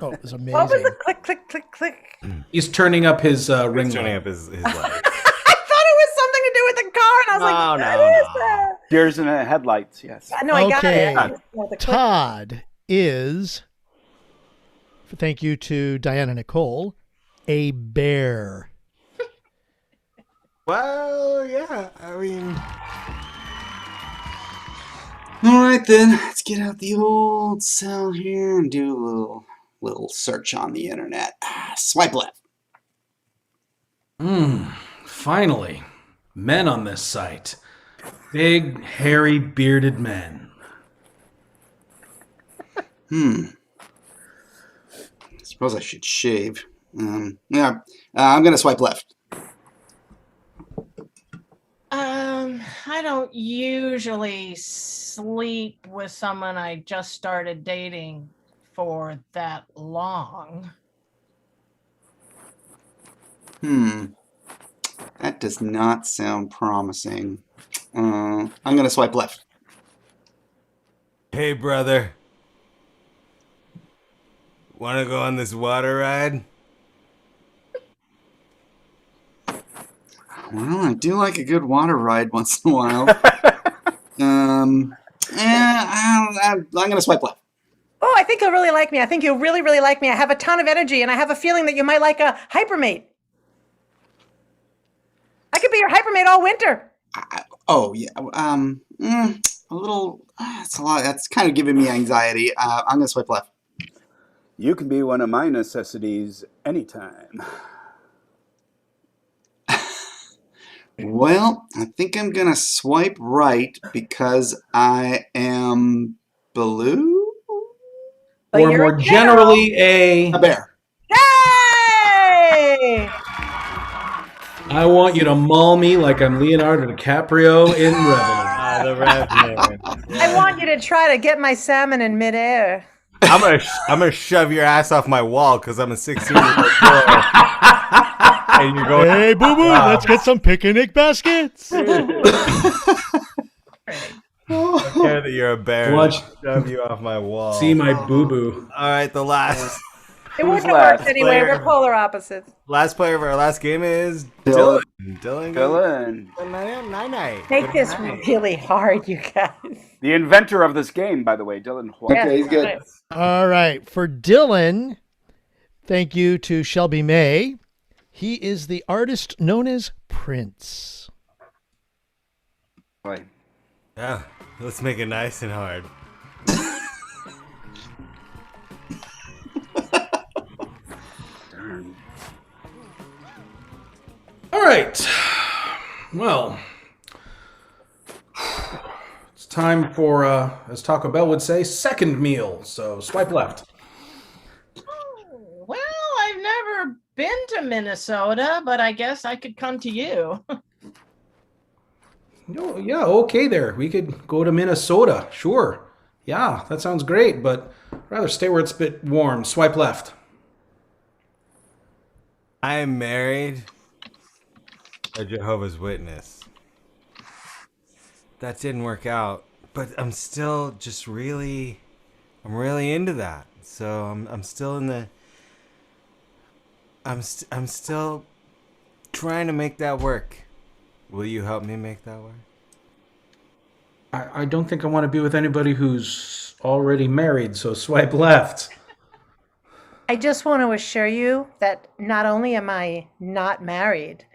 Oh, it was What was amazing. the click, click, click, click? He's turning up his ring He's turning light. up his light. I thought it was something to do with the car, and I was like, No, what no, is no. that? Deers in the headlights. Yes. I know, I got Okay. it. I just want the click. Todd is, thank you to Diana Nicole, a bear. Well, yeah. I mean, All right, then. Let's get out the old cell here and do a little search on the internet. Swipe left. Finally, men on this site. Big, hairy, bearded men. Suppose I should shave. Yeah, I'm gonna swipe left. I don't usually sleep with someone I just started dating for that long. That does not sound promising. I'm gonna swipe left. hey, brother. Want to go on this water ride? Well, I do like a good water ride once in a while. I'm gonna swipe left. Oh, I think you'll really like me. I think you'll really, really like me. I have a ton of energy, and I have a feeling that you might like a hypermate. I could be your hypermate all winter. Oh yeah. A little. That's a lot. That's kind of giving me anxiety. I'm gonna swipe left. You can be one of my necessities anytime. Well, I think I'm gonna swipe right because I am blue. But Or you're more a general. generally, a... A bear. Hey! I want you to maul me like I'm Leonardo DiCaprio in Revenant. The Revenant. I want you to try to get my salmon in midair. I'm gonna shove your ass off my wall because I'm a 16-year-old boy. And you're going, Hey, boo boo, let's get some picnic baskets. I care that you're a bear. Watch. Shove you off my wall. See my boo-boo. All right, the last It wouldn't have last worked anyway. player? We're polar opposites. player of our last game is Dylan. Dylan. Dylan, Night-night. Make this really hard, you guys. the inventor of this game, by the way, Dylan White. Okay, he's good. All right. For Dylan, thank you to Shelby May. He is the artist known as Prince. Boy. Yeah, let's make it nice and hard. All right. Well, it's time for, as Taco Bell would say, second meal. So swipe left. Well, I've never been to Minnesota, but I guess I could come to you. Oh, yeah, okay there. We could go to Minnesota. Sure. Yeah, that sounds great, but I'd rather stay where it's a bit warm. Swipe left. I am married a Jehovah's Witness. That didn't work out, but I'm still just really into that. So I'm still in the I'm still trying to make that work. Will you help me make that work? I don't think I want to be with anybody who's already married, so swipe left. I just want to assure you that not only am I not married,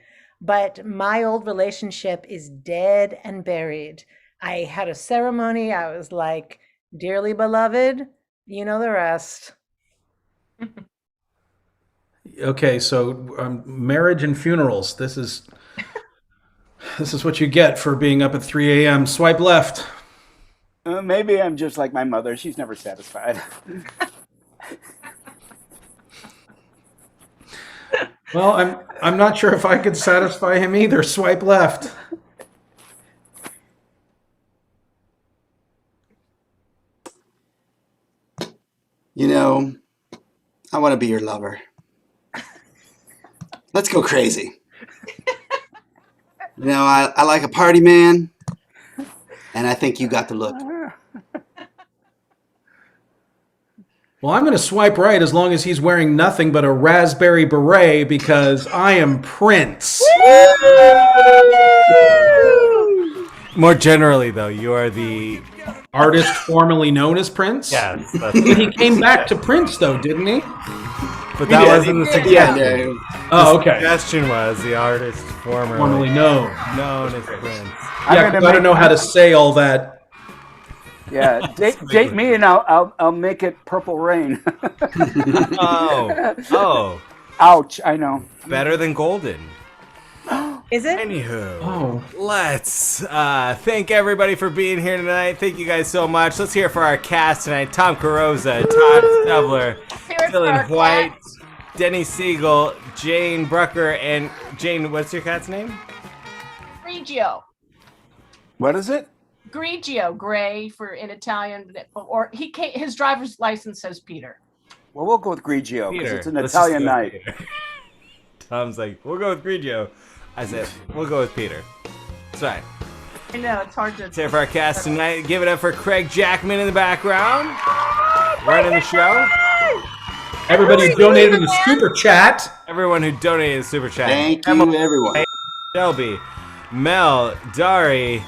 but my old relationship is dead and buried. I had a ceremony. I was like, dearly beloved, you know the rest. Okay, so marriage and funerals. This is what you get for being up at 3 a.m. Swipe left. Maybe I'm just like my mother. She's never satisfied. Well, I'm not sure if I could satisfy him either. Swipe left. You know, I want to be your lover. Let's go crazy. You know, I like a party man, and I think you got the look. Well, I'm going to swipe right as long as he's wearing nothing but a raspberry beret because I am Prince. More generally, though, you are the Artist formerly known as Prince? yes. But he came back to Prince, though, didn't he? But that wasn't the suggestion. Yeah. Oh, The okay. suggestion was the artist Formerly known. known as Prince. Yeah, 'cause I don't know how to say all that. Yeah, date me and I'll make it Purple Rain. Oh, Ouch! I know. better than Golden. Is it? Anywho, Oh. let's thank everybody for being here tonight. Thank you guys so much. Let's hear it for our cast tonight. Tom Carrozza, Todd Stubbler, Dylan White, Denny Siegel, Jane Brucker, and Jane, what's your cat's name? Grigio. What is it? Grigio, gray for in Italian, or his driver's license says Peter. Well, we'll go with Grigio because Peter. it's an Let's just Italian go with night. Peter. Tom's like, we'll go with Grigio. I said, we'll go with Peter. It's fine. I know it's hard to. Let's hear it for our cast tonight. Give it up for Craig Jackman in the background, running the show. Everybody who donated in the super chat. Everyone who donated the super chat. Thank you, everyone. Shelby, Mel, Dari,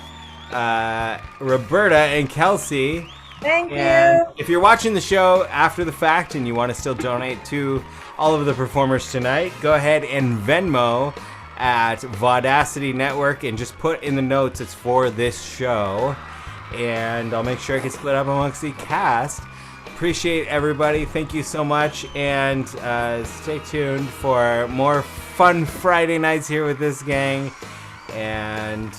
Roberta, and Kelsey. Thank And you. if you're watching the show after the fact and you want to still donate to all of the performers tonight, go ahead and Venmo at Vaudacity Network and just put in the notes it's for this show. And I'll make sure it gets split up amongst the cast. Appreciate everybody. Thank you so much. And stay tuned for more fun Friday nights here with this gang. And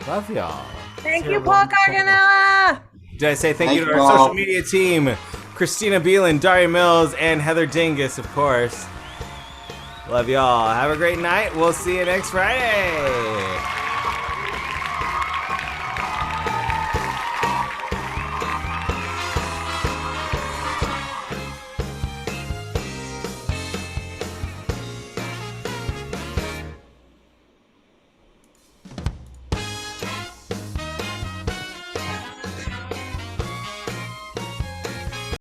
love y'all. Thank you, Paul Carganilla. Did I say thank you to Thank our you all. social media team? Christina Beelan, Daria Mills, and Heather Dingus, of course. Love y'all. Have a great night. We'll see you next Friday.